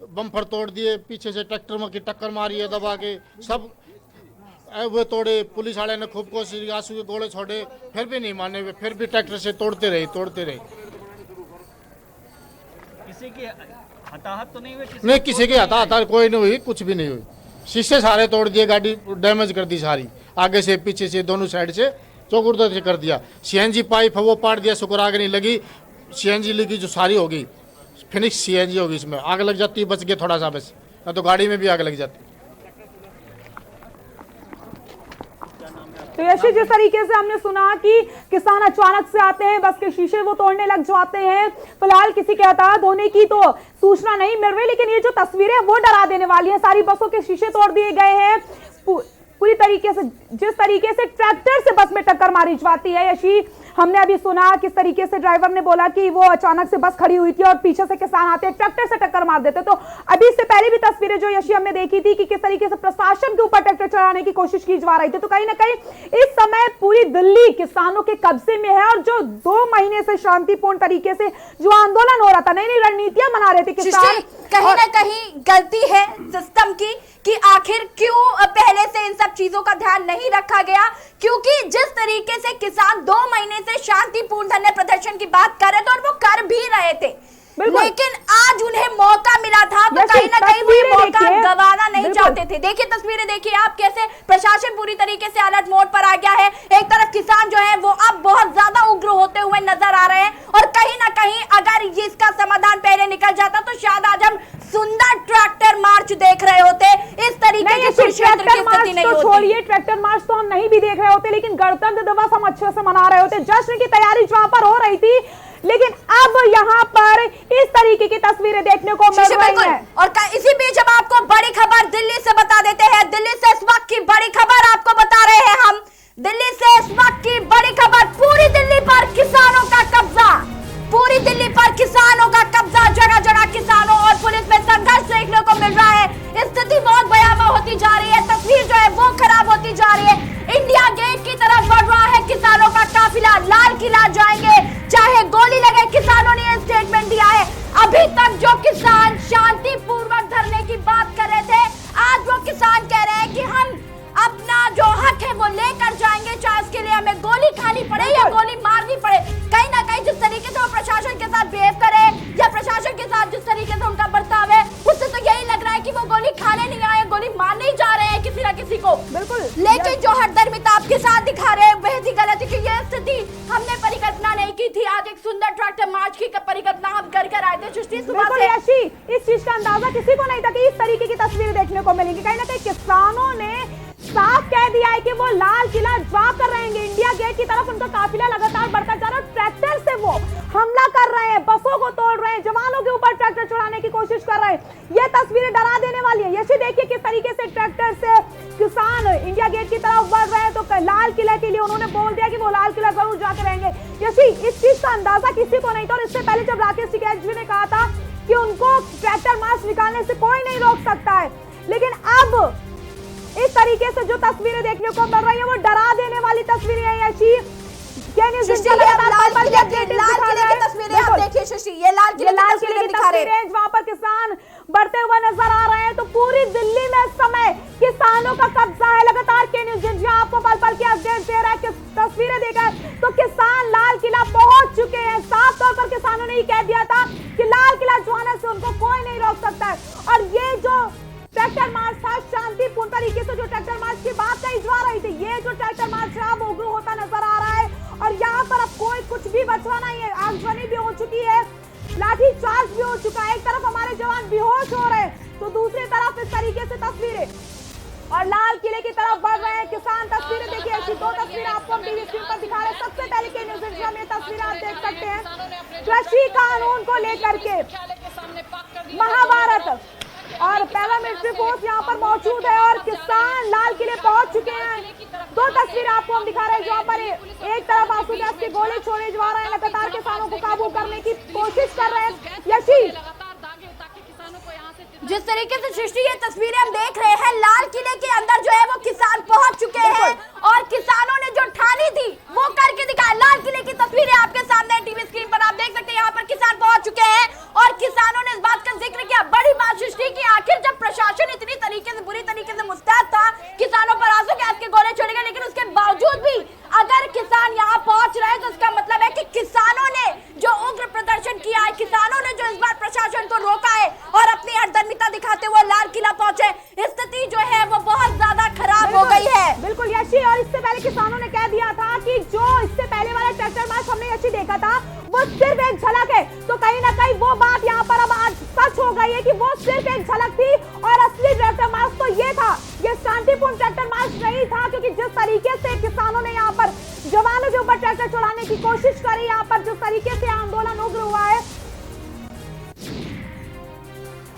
Bumper तोड़ दिए, पीछे से ट्रैक्टर में की टक्कर मारी है दबा के, सब वो तोड़े। पुलिस वाले ने खूब कोशिश, आंसू के गोले छोड़े, फिर भी नहीं माने हुए, फिर भी ट्रैक्टर से तोड़ते रहे। किसी की हताहत तो नहीं हुई? नहीं, किसी की हताहत कोई नहीं हुई, कुछ भी नहीं हुई। शीशे सारे तोड़ दिए, गाड़ी डैमेज कर दी सारी, आगे से पीछे से दोनों साइड से चौकुर्दा से कर दिया। सीएनजी पाइप है वो पाट दिया, शुक्र आग नहीं लगी। सीएनजी लगी जो सारी होगी, फिनिक्स सीएनजी होगी, इसमें आग लग जाती, बच गया थोड़ा सा बस, ना तो गाड़ी में भी आग लग जाती। तो यशी, जिस तरीके से हमने सुना कि किसान अचानक से आते हैं, बस के शीशे वो तोड़ने लग जाते हैं। फिलहाल किसी के हताहत होने की तो सूचना नहीं मिल रही, लेकिन ये जो तस्वीरें वो डरा देने वाली हैं। सारी बसों के शीशे तोड़ दिए गए हैं पूरी तरीके से। जिस तरीके से ट्रैक्टर से बस में टक्कर मारी जाती है, यशी, हमने अभी सुना किस तरीके से ड्राइवर ने बोला कि वो अचानक से बस खड़ी हुई थी और पीछे से किसान आते हैं, ट्रैक्टर से टक्कर मार देते। तो अभी इससे पहले भी तस्वीरें जो यशी हमने देखी थी कि किस तरीके से प्रशासन के ऊपर ट्रैक्टर चलाने की कोशिश की जा रही थी। तो कहीं ना कहीं इस समय पूरी दिल्ली किसानों के कब्जे में है, और जो 2 महीने से शांतिपूर्ण तरीके से जो आंदोलन हो रहा था, नई नई रणनीतियां बना रहे थे किसान, कहीं ना कहीं गलती है सिस्टम की कि आखिर क्यों पहले से इन सब चीजों का ध्यान नहीं रखा गया। क्योंकि जिस तरीके से किसान 2 महीने से शांतिपूर्ण धरने प्रदर्शन की बात कर रहे थे, और वो कर भी रहे थे, लेकिन आज उन्हें मौका मिला था, तो कहीं ना कहीं वो मौका गंवाना नहीं चाहते थे। देखिए तस्वीरें, देखिए आप कैसे प्रशासन पूरी तरीके से अलर्ट मोड पर आ गया है। एक तरफ किसान जो है वो अब बहुत ज्यादा उग्र होते हुए नजर आ रहे हैं, और कहीं ना कहीं अगर इसका समाधान पहले निकल जाता तो शायद आज हम सुंदर ट्रैक्टर मार्च देख रहे होते। इस तरीके की स्थिति नहीं होती। छोड़िए, ट्रैक्टर मार्च तो हम नहीं भी देख रहे होते, लेकिन गणतंत्र दिवस हम अच्छे से मना रहे होते। जश्न की तैयारी जहां पर हो रही थी, लेकिन अब यहाँ पर इस तरीके की तस्वीरें देखने को मिल रही हैं। और इसी बीच हम आपको बड़ी खबर दिल्ली से बता देते हैं। दिल्ली से इस वक्त की बड़ी खबर आपको बता रहे हैं हम। दिल्ली से इस वक्त की बड़ी खबर, पूरी दिल्ली पर किसानों का कब्जा, पूरी दिल्ली पर किसानों का कब्जा। जगह जगह किसानों और पुलिस में संघर्ष देखने को मिल रहा है। स्थिति बहुत भयावह होती जा रही है, तस्वीर जो है वो खराब होती जा रही है। इंडिया गेट की तरफ बढ़ रहा है किसानों का काफिला, लाल किला जाएंगे चाहे गोली लगे, किसानों ने यह स्टेटमेंट दिया है। अभी तक जो किसान शांतिपूर्वक धरने की बात कर रहे थे, आज वो किसान कह रहे हैं कि हम अपना जो हक है वो लेकर जाएंगे, चाहे उसके लिए हमें गोली खानी पड़े या गोली मारनी पड़े। कहीं ना कहीं जिस तरीके से वो प्रशासन के साथ बिहेव करे, या प्रशासन के साथ जिस तरीके से उनका बर्ताव है, उससे तो यही लग रहा है कि वो गोली खाने नहीं आए, गोली मारने ही जा रहे हैं किसी ना किसी को। बिल्कुल, लेकिन जो हठधर्मिता आपके साथ दिखा रहे हैं वह ही गलत है, क्योंकि यह स्थिति हमने परिकल्पना नहीं की थी। आज एक सुंदर ट्रैक्टर मार्च की परिकल्पना हम कर आए थे। सृष्टि, सुबह से इस चीज का अंदाजा किसी को नहीं था कि इस तरीके की तस्वीरें देखने को मिलेंगी। कहीं ना कहीं किसानों ने साफ कह दिया है कि वो लाल किला जाकर रहेंगे। इंडिया गेट की तरफ उनका काफिला लगातार बढ़ता जा रहा है। ट्रैक्टर से वो हमला कर रहे हैं, बसों को तोड़ रहे हैं, जवानों के ऊपर ट्रैक्टर चढ़ाने की कोशिश कर रहे हैं। ये तस्वीरें डरा देने वाली है। यशी, देखिए किस तरीके से ट्रैक्टर से किसान इंडिया गेट की तरफ बढ़ रहे हैं, तो लाल किला के लिए उन्होंने बोल दिया कि वो लाल किला जरूर जाकर रहेंगे। यशी, इस चीज का अंदाजा किसी को नहीं था, और इससे पहले जब राकेश टिकैत जी ने कहा था कि उनको ट्रैक्टर मार्च निकालने से कोई नहीं रोक सकता है, लेकिन अब इस तरीके से जो तस्वीरें देखने को मिल रही है वो डरा देने वाली तस्वीरें हैं। यशी, लाल किले की तस्वीरें आप देखिए शशि, ये लाल किले की तस्वीरें दिखा रहे हैं वहां पर किसान बढ़ते हुए नजर आ रहे हैं। तो पूरी दिल्ली में इस समय किसानों का कब्जा है। लगातार के न्यूज़ जहां आपको पल पल की अपडेट दे रहा है, तस्वीरें देखा तो किसान लाल किला पहुंच चुके हैं। साफ तौर पर किसानों ने कह दिया था कि लाल किला जाने से उनको कोई नहीं रोक सकता है। और ये जो ट्रैक्टर मार्च था, शांतिपूर्ण तरीके से जो ट्रैक्टर मार्च की बात कही जा रही थी, ये जो ट्रैक्टर मार्च अब उग्र होता नजर आ रहा है। और यहाँ पर अब कोई कुछ भी बचवा नहीं है। आगजनी भी हो चुकी है, लाठी चार्ज भी हो चुका है। एक तरफ हमारे जवान बेहोश हो रहे हैं, तो दूसरी तरफ इस तरीके से तस्वीरें और लाल किले की तरफ बढ़ रहे हैं किसान। तस्वीरें देखिए, ऐसी 2 तस्वीरें आपको हम टीवी स्क्रीन पर दिखा रहे हैं। सबसे पहले के न्यूज़ इंडिया में तस्वीरें आप देख सकते हैं कृषि कानून को लेकर के महाभारत और पैरामिलिट्री फोर्स यहाँ पर मौजूद है, और किसान लाल किले पहुंच चुके हैं। 2 तस्वीरें आपको हम दिखा रहे हैं जहाँ पर एक तरफ आंसू गैस के गोले छोड़े जा रहे हैं, लगातार किसानों को काबू करने की कोशिश कर रहे हैं। यशी, जिस तरीके से सृष्टि ये तस्वीरें हम देख रहे हैं, लाल किले के अंदर जो है वो किसान पहुंच चुके हैं, और किसानों ने जो ठानी थी वो करके दिखाया। लाल किले की तस्वीरें आपके सामने टीवी स्क्रीन पर आप देख सकते हैं। यहाँ पर किसान पहुंच चुके हैं और किसानों ने इस बात का जिक्र किया। बड़ी बात सृष्टि की आखिर जब प्रशासन इतनी तरीके से बुरी तरीके से मुस्तैद था किसानों पर आंसू गैस के गोले छोड़े गए, लेकिन उसके बावजूद भी अगर किसान यहाँ पहुंच रहे तो इसका मतलब है कि किसानों ने जो उग्र प्रदर्शन किया है, किसानों ने जो इस बार प्रशासन को रोका है और अपनी हठधर्मिता दिखाते हुए लाल किला पहुंचे, स्थिति जो है वो बहुत ज्यादा खराब हो गई है। बिल्कुल यशी, और इससे पहले किसानों ने कह दिया था कि जो इससे पहले वाला ट्रैक्टर मार्च हमने यशी देखा था वो सिर्फ एक झलक है, तो कहीं ना कहीं वो बात यहाँ पर अब आज सच हो गई है कि वो सिर्फ एक झलक थी और असली ट्रैक्टर मार्च तो ये था, ये शांतिपूर्ण ट्रैक्टर मार्च नहीं था। क्योंकि जिस तरीके से किसानों ने यहाँ पर जवानों के ऊपर ट्रैक्टर चढ़ाने की कोशिश करी, यहाँ पर जिस तरीके से आंदोलन उग्र हुआ है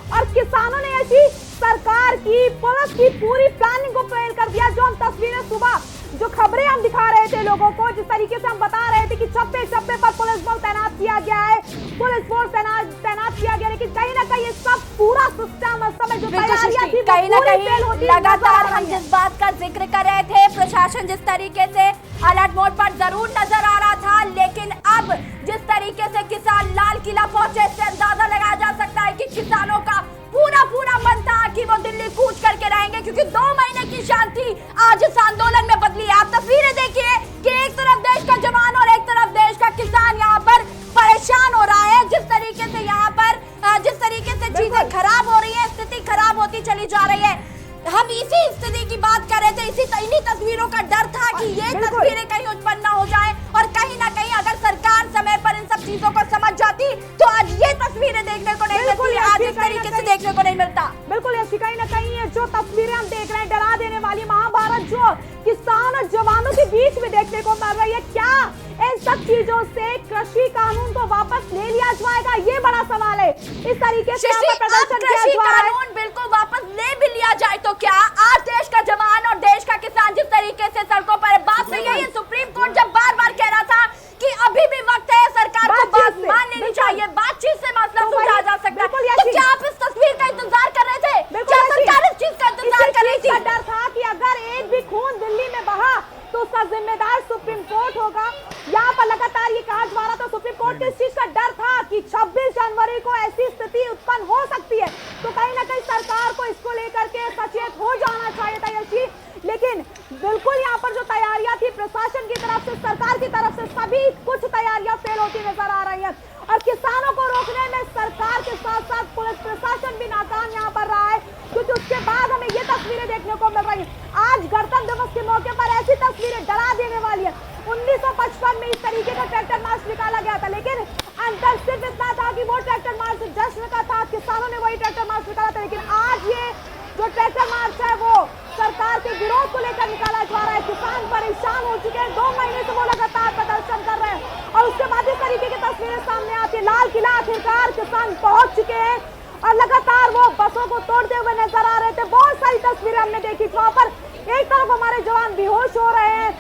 और किसानों ने ऐसी सरकार की पुलिस की पूरी प्लानिंग को फेल कर दिया। जो हम तस्वीरें सुबह जो खबरें हम दिखा रहे थे लोगों को, जिस तरीके से हम बता रहे थे कि चप्पे चप्पे पर पुलिस बल तैनात किया गया है, पुलिस फोर्स तैनात किया गया, लेकिन कहीं ना कहीं ये सब पूरा सिस्टम उस समय जो तैयारियां थी कहीं ना कहीं लगातार हम जिस बात का जिक्र कर रहे थे, प्रशासन जिस तरीके से अलर्ट मोड पर जरूर नजर आ रहा था, लेकिन अब जिस तरीके से किसान लाल किला पहुंचे, इससे अंदाजा लगाया जा सकता है कि किसानों का पूरा मन था कि वो दिल्ली कूच करके रहेंगे, क्योंकि 2 महीने की शांति आज इस आंदोलन में बदली है। आप तस्वीरें देखिए कि एक तरफ देश का जवान और एक तरफ देश का किसान यहाँ पर परेशान हो रहा है। जिस तरीके से यहाँ पर जिस तरीके से चीजें खराब हो रही है, स्थिति खराब होती चली जा रही है। हम इसी स्थिति की बात कर रहे थे, इन्हीं तस्वीरों का डर था कि ये तस्वीरें कहीं उत्पन्न न हो जाए और कहीं ना कहीं अगर सरकार समय पर इन सब चीजों को समझ जाती तो आज ये तस्वीरें देखने को नहीं मिलती, आज इस तरीके से देखने को नहीं मिलता। बिल्कुल ऐसी कहीं ना कहीं ये जो तस्वीरें हम देख रहे हैं डरा देने वाली, महाभारत जो किसान और जवानों के बीच में देखने को मिल रही है, क्या इन सब चीजों से कृषि कानून को वापस ले लिया जाएगा, ये बड़ा सवाल है। इस तरीके से प्रदर्शन किया जा रहा है, कानून बिल्कुल वापस ले भी लिया जाए तो क्या आज देश का जवान और देश का किसान जिस तरीके से सड़कों पर बात नहीं है, सुप्रीम कोर्ट जब बार कह रहा था कि अभी भी वक्त है, सरकार को बात मान लेनी चाहिए, बातचीत से मसला सुलझाया जा सकता है, तो क्या आप इस तस्वीर का इंतजार कर रहे थे? क्या सरकार इस चीज का इंतजार कर रही थी? डर था कि अगर एक भी खून दिल्ली में बहा तो उसका जिम्मेदार सुप्रीम कोर्ट होगा। यहाँ पर लगातार ये कहा जा रहा था, सुप्रीम कोर्ट को इस चीज का डर था कि 26 जनवरी को ऐसी स्थिति उत्पन्न हो सकती है, तो कहीं ना कहीं सरकार को इसको लेकर के सचेत हो जाना चाहिए था यशी। लेकिन बिल्कुल यहाँ पर जो तैयारियां थी प्रशासन की तरफ से, सरकार की तरफ से, सभी कुछ तैयारियां फेल होती नजर आ रही हैं और किसानों को रोकने में सरकार के साथ साथ पुलिस प्रशासन भी नाकाम यहाँ पर रहा है। क्योंकि उसके बाद हमें ये तस्वीरें देखने को मिल रही है। आज गणतंत्र दिवस के मौके पर ऐसी तस्वीरें डरा देने वाली है। 1955 में इस तरीके का ट्रैक्टर मार्च निकाला गया था, लेकिन अंतर सिर्फ इतना था कि वो ट्रैक्टर मार्च जश्न का था, किसानों ने वही ट्रैक्टर मार्च निकाला था। लेकिन आज ये जो ट्रैक्टर मार्च है वो सरकार के विरोध को लेकर निकाला जा रहा है। किसान परेशान हो चुके हैं, 2 महीने से वो लगातार प्रदर्शन कर रहे हैं और उसके बाद इस तरीके की तस्वीरें सामने आती है। लाल किला आखिरकार किसान पहुंच चुके हैं और लगातार वो बसों को तोड़ते हुए नजर आ रहे थे। बहुत सारी तस्वीरें हमने देखी, वहां पर एक तरफ हमारे जवान बेहोश हो रहे हैं,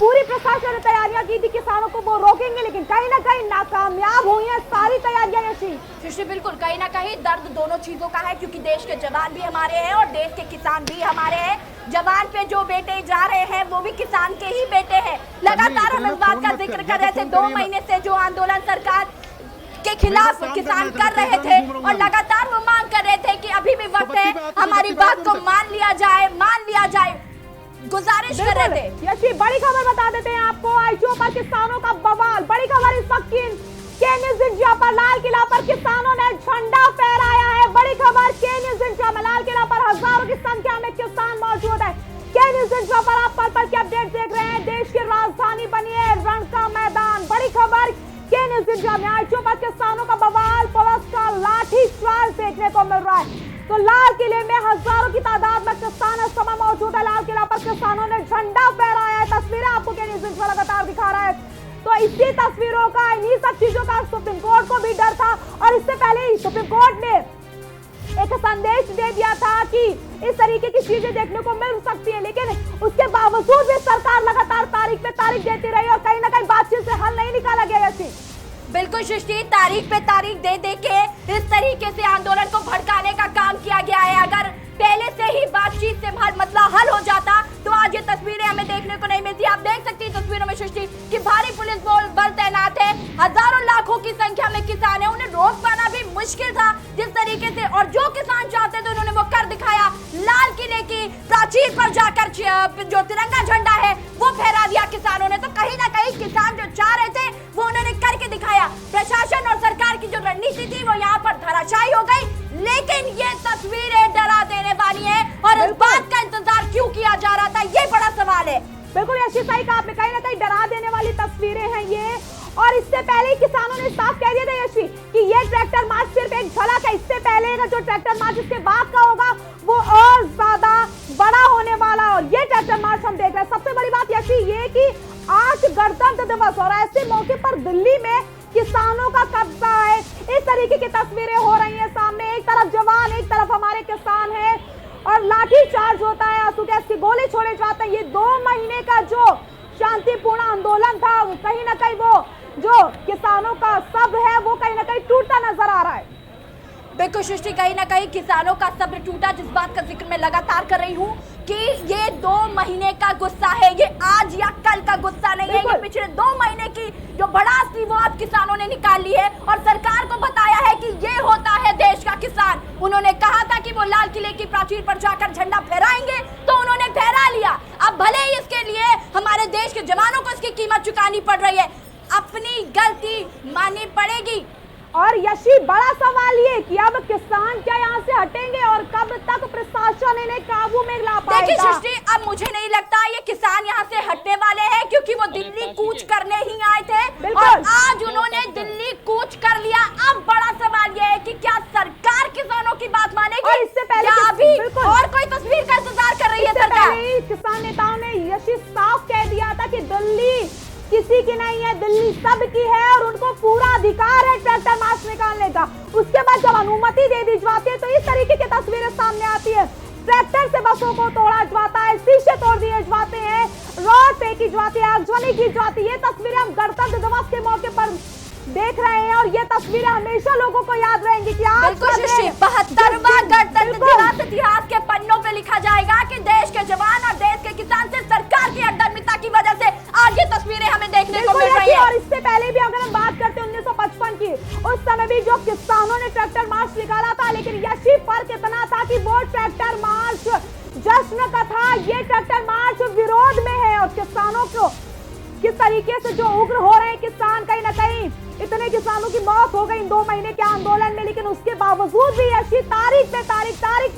पूरी प्रशासन ने तैयारियां की थी किसानों को वो रोकेंगे, लेकिन कहीं ना कहीं नाकामयाब हुई हैं सारी तैयारियां। यशी बिल्कुल कहीं ना कहीं दर्द दोनों चीजों का है, क्योंकि देश के जवान भी हमारे हैं और देश के किसान भी हमारे हैं। जवान पे जो बेटे जा रहे हैं वो भी किसान के ही बेटे हैं। लगातार हम इस बात का जिक्र कर रहे थे, 2 महीने से जो आंदोलन सरकार के खिलाफ किसान कर रहे थे और लगातार वो मांग कर रहे थे कि अभी भी वक्त है, हमारी बात को मान लिया जाए, गुजारिश कर रहे थे। यशी बड़ी खबर बता देते हैं आपको, आईटीओ पर किसानों का बवाल। बड़ी खबर इस वक्त की के न्यूज़ इंडिया पर लाल किला पर किसानों ने झंडा फहराया है। बड़ी खबर के न्यूज़ इंडिया में लाल किला पर हजारों की संख्या में किसान मौजूद है। के न्यूज़ इंडिया पर आप पल की अपडेट देख रहे हैं। देश की राजधानी बनी है रण का मैदान। बड़ी खबर के न्यूज़ इंडिया में आईटीओ पर किसानों का बवाल, पुलिस का लाठीचार्ज देखने को मिल रहा है। तो लाल किले में हजारों की तादाद में किसान इस समय मौजूद है। लाल किला पर किसानों ने झंडा फहराया है। तस्वीरें आपको के न्यूज़ इंडिया लगातार दिखा रहा है। तो इसी तस्वीरों का, इन्हीं सब चीजों का सुप्रीम कोर्ट को भी डर था और इससे पहले ही सुप्रीम कोर्ट ने एक संदेश दे दिया था कि इस तरीके की चीजें देखने को मिल सकती है, लेकिन उसके बावजूद भी सरकार लगातार तारीख पे तारीख देती रही और कहीं ना कहीं बातचीत से हल नहीं निकाला गया। ऐसी बिल्कुल सृष्टि, तारीख पे तारीख दे के इस तरीके से आंदोलन को भड़काने का काम किया गया है। अगर पहले से ही बातचीत से मसला हल हो जाता तो आज ये तस्वीरें हमें देखने को नहीं मिलती। आप देख सकती हैं तस्वीरों में सृष्टि कि भारी पुलिस बल तैनात है, हजारों लाखों की संख्या में किसान है, उन्हें रोक पाना भी मुश्किल था जिस तरीके से। और जो किसान जो तिरंगा झंडा है वो फहरा दिया किसानों ने। तो कहीं ना कहीं किसान जो चाह रहे थे वो उन्होंने करके दिखाया। प्रशासन और सरकार की जो रणनीति थी वो यहाँ पर धराशायी हो गई। लेकिन ये तस्वीरें डरा देने वाली है और इस बात का इंतजार क्यों किया जा रहा था, ये बड़ा सवाल है। बिल्कुल यशी सही कहा आपने, कहीं ना कहीं डरा देने वाली तस्वीरें हैं ये। और इससे पहले ही किसानों ने साफ कह दिया था यशी कि ये ट्रैक्टर मार्च सिर्फ एक झलक है। इससे पहले का जो ट्रैक्टर मार्च इसके बाद का होगा वो और ज्यादा बड़ा होने वाला है। और ये ट्रैक्टर मार्च हम देख रहे हैं। सबसे बड़ी बात यशी ये कि आज गणतंत्र दिवस और ऐसे मौके पर दिल्ली में किसानों का कब्जा है। इस तरीके की तस्वीरें हो रही हैं सामने। एक तरफ जवान, एक तरफ हमारे किसान हैं और लाठी चार्ज होता है, आंसू गैस के गोले छोड़े जाते हैं। ये 2 महीने का जो शांतिपूर्ण आंदोलन था वो कहीं ना कहीं वो जो किसानों का सब्र है वो कहीं ना कहीं टूटता नजर आ रहा है। बिल्कुल सृष्टि, कहीं ना कहीं किसानों का सब्र टूटा, जिस बात का जिक्र मैं लगातार कर रही हूँ कि ये 2 महीने का गुस्सा है, ये आज या कल का गुस्सा नहीं है। ये पिछले 2 महीने की जो भड़ास थी वो अब किसानों ने निकाल ली है और सरकार को बताया है कि ये होता है देश का किसान। उन्होंने कहा था कि वो लाल किले की प्राचीर पर जाकर झंडा फहराएंगे, तो उन्होंने फहरा लिया। अब भले ही इसके लिए हमारे देश के जवानों को इसकी कीमत चुकानी पड़ रही है, अपनी गलती माननी पड़ेगी। और यशी बड़ा सवाल ये कि अब किसान क्या यहाँ से हटेंगे और कब तक प्रशासन इन्हें काबू में ला पाएगा? देखिए सृष्टि, अब मुझे नहीं लगता ये किसान यहाँ से हटने वाले हैं, क्योंकि वो दिल्ली कूच करने ही आए थे और आज उन्होंने दिल्ली कूच कर लिया। अब बड़ा सवाल ये है कि क्या सरकार किसानों की बात मानेगी? और इससे पहले अभी और कोई तस्वीर का इंतजार कर रही है सरकार? किसान नेताओं ने यशी साफ कह दिया था कि दिल्ली किसी की नहीं है, दिल्ली सबकी है और उनको पूरा अधिकार है ट्रैक्टर मार्च निकालने का। उसके बाद जब अनुमति दे दी जाती है तो इस तरीके की तस्वीरें सामने आती है। ट्रैक्टर से बसों को तोड़ा जाता है, शीशे तोड़ दिए जाते हैं, रॉड फेंकी जाती है, आगजनी की जाती है। ये तस्वीरें हम गणतंत्र दिवस के मौके पर देख रहे हैं और ये तस्वीरें हमेशा लोगों को याद रहेंगी कि आज 72वां गणतंत्र दिवस इतिहास के पन्नों पे लिखा जाएगा कि देश के जवान और देश के किसान सिर्फ सरकार की अडमिता की वजह से आज ये तस्वीरें हमें देखने को मिल रही है। और इससे पहले भी अगर हम बात करते हैं 1955 की, उस समय भी जो किसानों ने ट्रैक्टर मार्च निकाला था, लेकिन यही फर्क इतना था कि वो ट्रैक्टर मार्च जश्न का था, ये ट्रैक्टर मार्च विरोध में है। और किसानों को किस तरीके से जो उग्र हो रहे हैं किसान, कहीं ना कहीं इतने किसानों की मौत हो गई 2 महीने के आंदोलन में, लेकिन उसके बावजूद भी ऐसी तारीख पे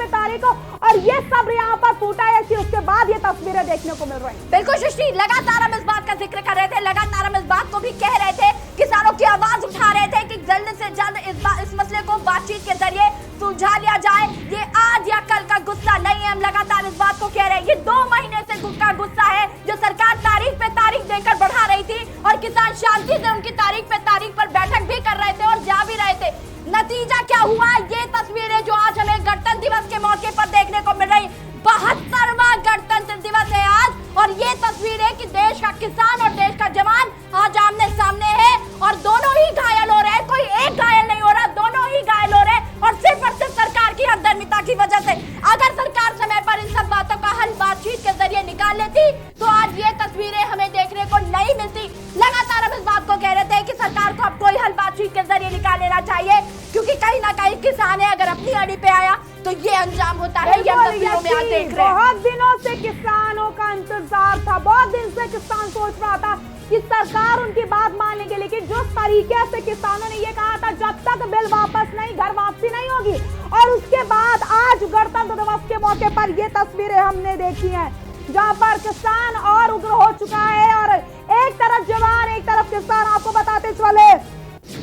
तारीख और ये सब यहाँ पर टूटा है। उसके बाद ये तस्वीरें देखने को मिल रही हैं। बिल्कुल सृष्टि, लगातार हम इस बात का जिक्र कर रहे थे, लगातार हम इस बात को भी कह रहे थे, किसानों की आवाज उठा रहे थे कि जल्द से जल्द इस मसले को बातचीत के जरिए सुलझा लिया जाए। ये आज या कल का गुस्सा नहीं है, हम लगातार इस बात को कह रहे हैं। ये 2 महीने से का गुस्सा है जो सरकार तारीख पे तारीख देकर बढ़ा रही थी और किसान शांति से उनकी तारीख पे तारीख पर बैठक भी कर रहे थे और जा भी रहे थे। नतीजा क्या हुआ? ये तस्वीरें जो आज हमें गणतंत्र दिवस के मौके पर देखने को मिल रही। 72वां गणतंत्र दिवस है आज और ये तस्वीरें कि देश का किसान और देश का जवान आज आमने सामने है और दोनों ही घायल हो रहे हैं। कोई एक घायल नहीं हो रहा, दोनों ही घायल हो रहे हैं और सिर्फ सरकार की अदरमिता की वजह से। अगर सरकार समय पर इन सब बातों का हल बातचीत के जरिए निकाल लेती तो आज ये तस्वीरें हमें देखने को नहीं मिलती। लगातार हम इस बात को कह रहे थे कि सरकार को अब कोई हल बातचीत के जरिए निकाल लेना चाहिए, क्योंकि कहीं ना कहीं किसान है अगर अपनी अड़ी पे आया तो ये अंजाम होता है। ये तस्वीरों में आप देख रहे हैं। बहुत दिनों से किसानों का इंतजार था, बहुत दिन से किसान सोच रहा था कि सरकार उनकी बात मान लेगी, लेकिन जो तरीके से किसानों ने ये कहा था जब तक बिल वापस नहीं, घर वापसी नहीं होगी, और उसके बाद आज गणतंत्र दिवस के मौके पर ये तस्वीरें हमने देखी हैं जहां पर किसान और उग्र हो चुका है और एक तरफ जवान एक तरफ किसान। आपको बताते चले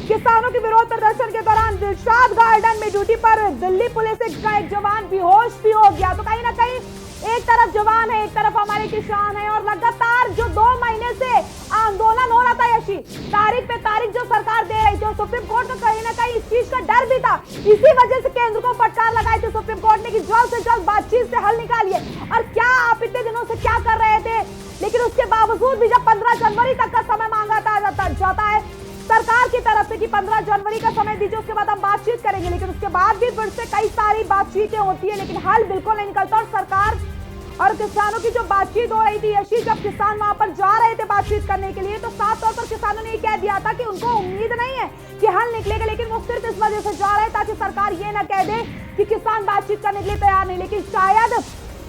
किसानों के विरोध प्रदर्शन के दौरान दिलशाद गार्डन में ड्यूटी पर दिल्ली पुलिस का एक जवान बेहोश भी हो गया। तो कहीं ना कहीं एक तरफ जवान है, एक तरफ हमारे किसान है और लगातार जो 2 महीने से आंदोलन हो रहा था यशी, तारीख पे तारीख जो सरकार दे रही थी और सुप्रीम कोर्ट का कहीं ना कहीं इस चीज का डर भी था। इसी वजह से केंद्र को फटकार लगाई थी सुप्रीम कोर्ट ने कि जल्द से जल्द बातचीत से हल निकालिए। और क्या आप इतने दिनों से क्या कर रहे थे, लेकिन उसके बावजूद भी जब 15 जनवरी तक का समय मांगा जाता है सरकार की तरफ से कि 15 जनवरी का समय दीजिए, उसके बाद हम बातचीत करेंगे, लेकिन उसके बाद भी फिर से कई सारी बातचीतें होती है लेकिन हल बिल्कुल नहीं निकलता। और सरकार और किसानों की जो बातचीत हो रही थी यशी, जब किसान वहां पर जा रहे थे बातचीत करने के लिए तो साफ तौर पर किसानों ने ये कह दिया था कि उनको उम्मीद नहीं है कि हल निकलेगा, लेकिन वो सिर्फ इस वजह से जा रहे ताकि सरकार ये ना कह दे कि किसान बातचीत करने के लिए तैयार नहीं। लेकिन शायद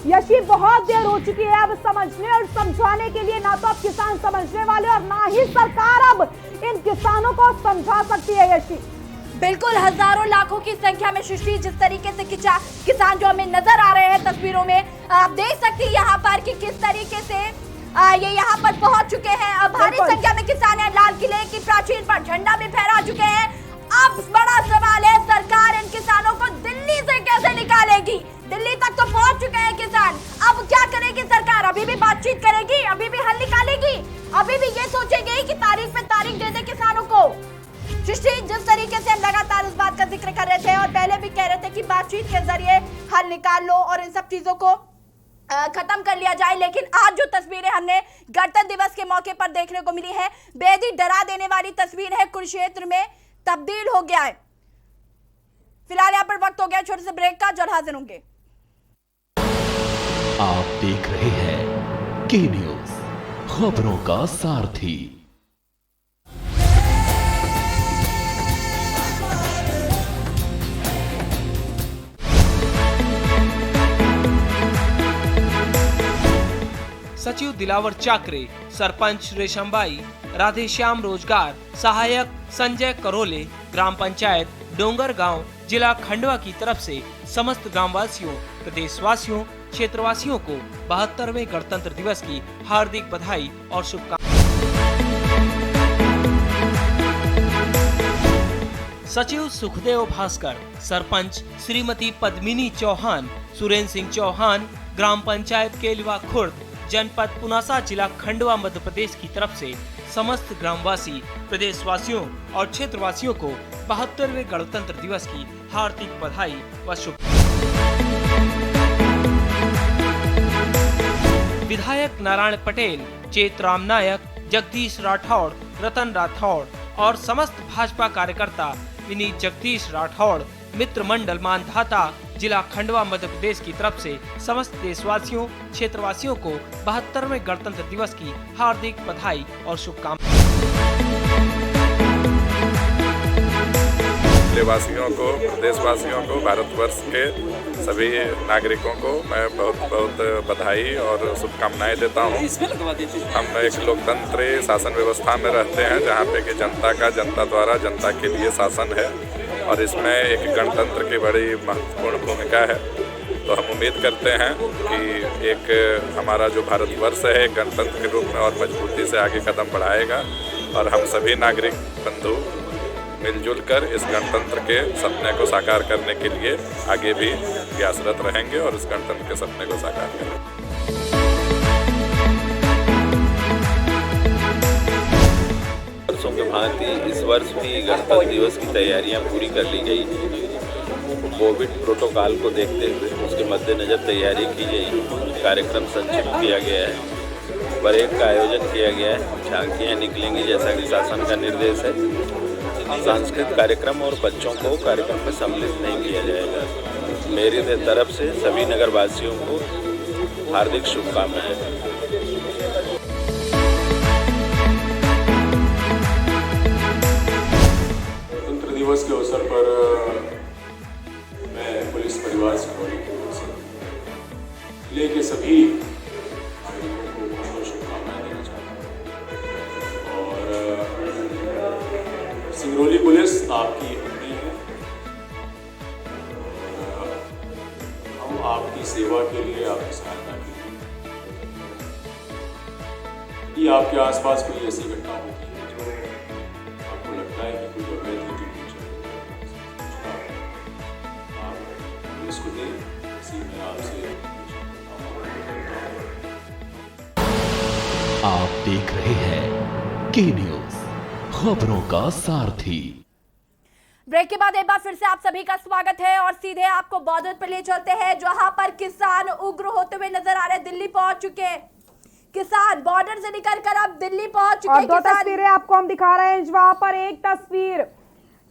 यशी बहुत देर हो चुकी है अब समझने और समझाने के लिए। ना तो अब किसान समझने वाले और ना ही सरकार अब इन किसानों को समझा सकती है। यशी बिल्कुल, हजारों लाखों की संख्या में सृष्टि जिस तरीके से किसान जो हमें नजर आ रहे हैं तस्वीरों में, आप देख सकती हैं यहाँ पर कि किस तरीके से ये यहाँ पर पहुंच चुके हैं। भारी संख्या में किसान हैं, लाल किले की प्राचीर पर झंडा भी फहरा चुके हैं। अब बड़ा सवाल है, सरकार इन किसानों को दिल्ली से कैसे निकालेगी? दिल्ली तक तो पहुंच चुके हैं किसान, अब क्या करेगी सरकार? अभी भी बातचीत करेगी? अभी भी हल निकालेगी? अभी भी ये सोचेगी कि तारीख पे तारीख दे दे किसानों को? सृष्टि, जिस तरीके से हम लगातार इस बात का जिक्र कर रहे थे और पहले भी कह रहे थे कि बातचीत के जरिए हल निकाल लो और इन सब चीजों को खत्म कर लिया जाए, लेकिन आज जो तस्वीरें हमने गणतंत्र दिवस के मौके पर देखने को मिली है, बेहद ही डरा देने वाली तस्वीर है। कुरुक्षेत्र में तब्दील हो गया है। फिलहाल यहाँ पर वक्त हो गया छोटे से ब्रेक का, जल्द हाजिर होंगे। आप देख रहे हैं के न्यूज, खबरों का सारथी। सचिव दिलावर चाकरे, सरपंच रेशमबाई, राधेश्याम रोजगार, सहायक संजय करोले, ग्राम पंचायत डोंगर गांव, जिला खंडवा की तरफ से समस्त ग्रामवासियों, प्रदेशवासियों, क्षेत्रवासियों को 72वें गणतंत्र दिवस की हार्दिक बधाई और शुभकामनाएं। सचिव सुखदेव भास्कर, सरपंच श्रीमती पद्मिनी चौहान, सुरेंद्र सिंह चौहान, ग्राम पंचायत केलवा खुर्द, जनपद पुनासा, जिला खंडवा, मध्य प्रदेश की तरफ से समस्त ग्रामवासी, प्रदेशवासियों और क्षेत्रवासियों को 72वें गणतंत्र दिवस की हार्दिक बधाई व शुभकामनाएं। विधायक नारायण पटेल, चेत राम नायक, जगदीश राठौड़, रतन राठौड़ और समस्त भाजपा कार्यकर्ता, विनीत जगदीश राठौड़, मित्र मंडल मानधाता, जिला खंडवा, मध्य प्रदेश की तरफ से समस्त देशवासियों, क्षेत्रवासियों को 72वें गणतंत्र दिवस की हार्दिक बधाई और शुभकामनाएं। जिलेवासियों को, प्रदेशवासियों को, भारतवर्ष के सभी नागरिकों को मैं बहुत बहुत बधाई और शुभकामनाएं देता हूं। हम एक लोकतंत्री शासन व्यवस्था में रहते हैं जहां पे कि जनता का, जनता द्वारा, जनता के लिए शासन है और इसमें एक गणतंत्र की बड़ी महत्वपूर्ण भूमिका है। तो हम उम्मीद करते हैं कि एक हमारा जो भारतवर्ष है गणतंत्र के रूप में और मजबूती से आगे कदम बढ़ाएगा और हम सभी नागरिक बंधु मिलजुल कर इस गणतंत्र के सपने को साकार करने के लिए आगे भी प्रयासरत रहेंगे और इस गणतंत्र के सपने को साकार करेंगे। वर्षों के भांति इस वर्ष भी गणतंत्र दिवस की तैयारियां पूरी कर ली गई। कोविड प्रोटोकॉल को देखते हुए उसके मद्देनजर तैयारी की गई। कार्यक्रम संचित किया गया है, परेड का आयोजन किया गया है, झांकियाँ निकलेंगी जैसा कि शासन का निर्देश है। सांस्कृतिक कार्यक्रम और बच्चों को कार्यक्रम में सम्मिलित नहीं किया जाएगा। मेरी तरफ से सभी नगरवासियों को हार्दिक शुभकामनाएं। गणतंत्र दिवस के अवसर पर मैं पुलिस परिवार सिंगरौली की ओर से जिले के सभी नागरिकों को बहुत शुभकामनाएं देना चाहता हूँ। और सिंगरौली पुलिस आपकी अपनी है और हम आपकी सेवा के लिए, आपकी सहायता के लिए, यदि आपके आसपास कोई ऐसी घटना होती है जो आपको लगता है कि कोई अवैध गतिविधि चल रही है, आप पुलिस को दें, इसी में आपसे आप देख रहे हैं के न्यूज, खबरों का सारथी। ब्रेक के बाद एक बार फिर से आप सभी का स्वागत है और सीधे आपको बॉर्डर पर ले चलते हैं जहां पर किसान उग्र होते हुए नजर आ रहे हैं। दिल्ली पहुंच चुके हैं किसान, बॉर्डर से निकलकर अब दिल्ली पहुंच चुके हैं। और दो तस्वीरें आपको हम दिखा रहे हैं जहां पर एक तस्वीर,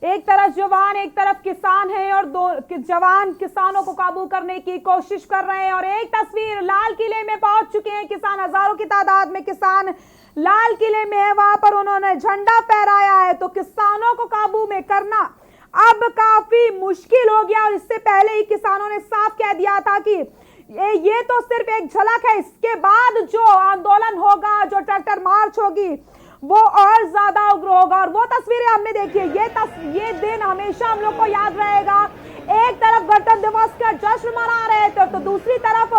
एक तरफ जवान, एक तरफ किसान है और दो जवान किसानों को काबू करने की कोशिश कर रहे हैं। और एक तस्वीर लाल किले में पहुंच चुके हैं किसान, हजारों की तादाद में किसान लाल किले में है, वहां पर उन्होंने झंडा फहराया है। तो किसानों को काबू में करना अब काफी मुश्किल हो गया और इससे पहले ही किसानों ने साफ कह दिया था कि ये तो सिर्फ एक झलक है। इसके बाद जो आंदोलन होगा, जो ट्रैक्टर मार्च होगी, वो और ज्यादा उग्र होगा। और वो तस्वीरें हमने देखी है, ये दिन हमेशा हम लोग को याद रहेगा। एक तरफ गणतंत्र दिवस का जश्न मना रहे थे तो दूसरी तरफ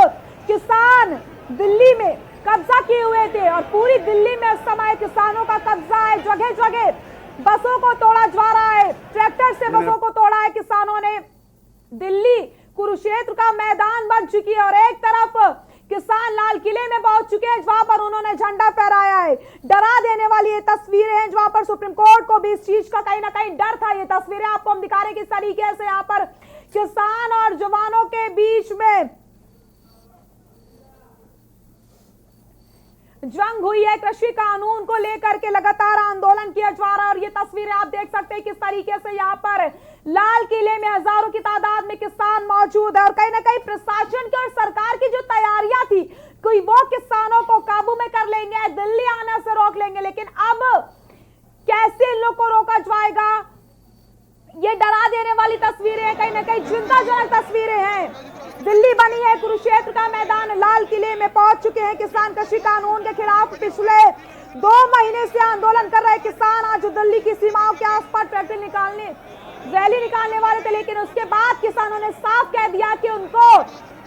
किसान दिल्ली में कब्जा किए हुए थे और पूरी दिल्ली में इस समय किसानों का कब्जा है। जगह जगह बसों को तोड़ा जा रहा है, ट्रैक्टर से बसों को तोड़ा है किसानों ने। दिल्ली कुरुक्षेत्र का मैदान बन चुकी है और एक तरफ किसान लाल किले में पहुंच चुके हैं जहां पर उन्होंने झंडा फहराया है। डरा देने वाली ये तस्वीरें हैं जहां पर सुप्रीम कोर्ट को भी इस चीज का कहीं ना कहीं डर था। ये तस्वीरें आपको हम दिखा रहे हैं किस तरीके से यहाँ पर किसान और जवानों के बीच में जंग हुई है। कृषि कानून को लेकर के लगातार आंदोलन किया जा रहा है और ये तस्वीरें आप देख सकते हैं किस तरीके से यहाँ पर लाल किले में हजारों की तादाद में किसान मौजूद है और कहीं ना कहीं प्रशासन की और सरकार की जो तैयारियां थी कोई वो किसानों को काबू में कर लेंगे, दिल्ली आने से रोक लेंगे, लेकिन अब कैसे इन लोग को रोका जाएगा? ये डरा देने वाली तस्वीरें हैं, कहीं ना कहीं चिंताजनक तस्वीरें हैं। दिल्ली बनी है, कुरुक्षेत्र का मैदान, लाल किले में पहुंच चुके हैं किसान। कृषि कानून के खिलाफ पिछले 2 महीने से आंदोलन कर रहे किसान आज दिल्ली की सीमाओं के आसपास ट्रैक्टर रैली निकालने वाले थे, लेकिन उसके बाद किसानों ने साफ कह दिया कि उनको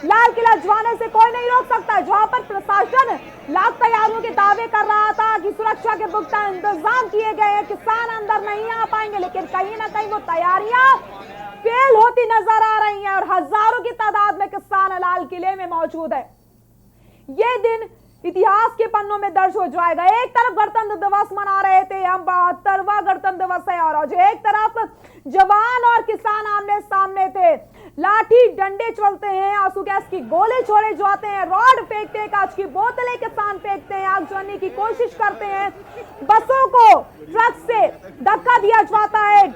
लाल किला जाने से कोई नहीं रोक सकता। जहां पर प्रशासन लाख तैयारियों के दावे कर रहा था कि सुरक्षा के पुख्ता इंतजाम किए गए हैं, किसान अंदर नहीं आ पाएंगे, लेकिन कहीं ना कहीं वो तैयारियां फेल होती नजर आ रही हैं और हजारों की तादाद में किसान लाल किले में मौजूद है। ये दिन इतिहास के पन्नों में दर्ज हो जाएगा। एक तरफ गणतंत्र दिवस मना रहे थे हम, 72वां गणतंत्र दिवस है, और एक तरफ जवान और किसान आमने सामने थे। लाठी डंडे चलते हैं, आंसू गैस की गोले छोड़े जाते हैं, रॉड फेंकते हैं, कांच की बोतलें किसान फेंकते हैं, आग जलाने की कोशिश करते हैं, बसों को ट्रक से धक्का दिया जाता है,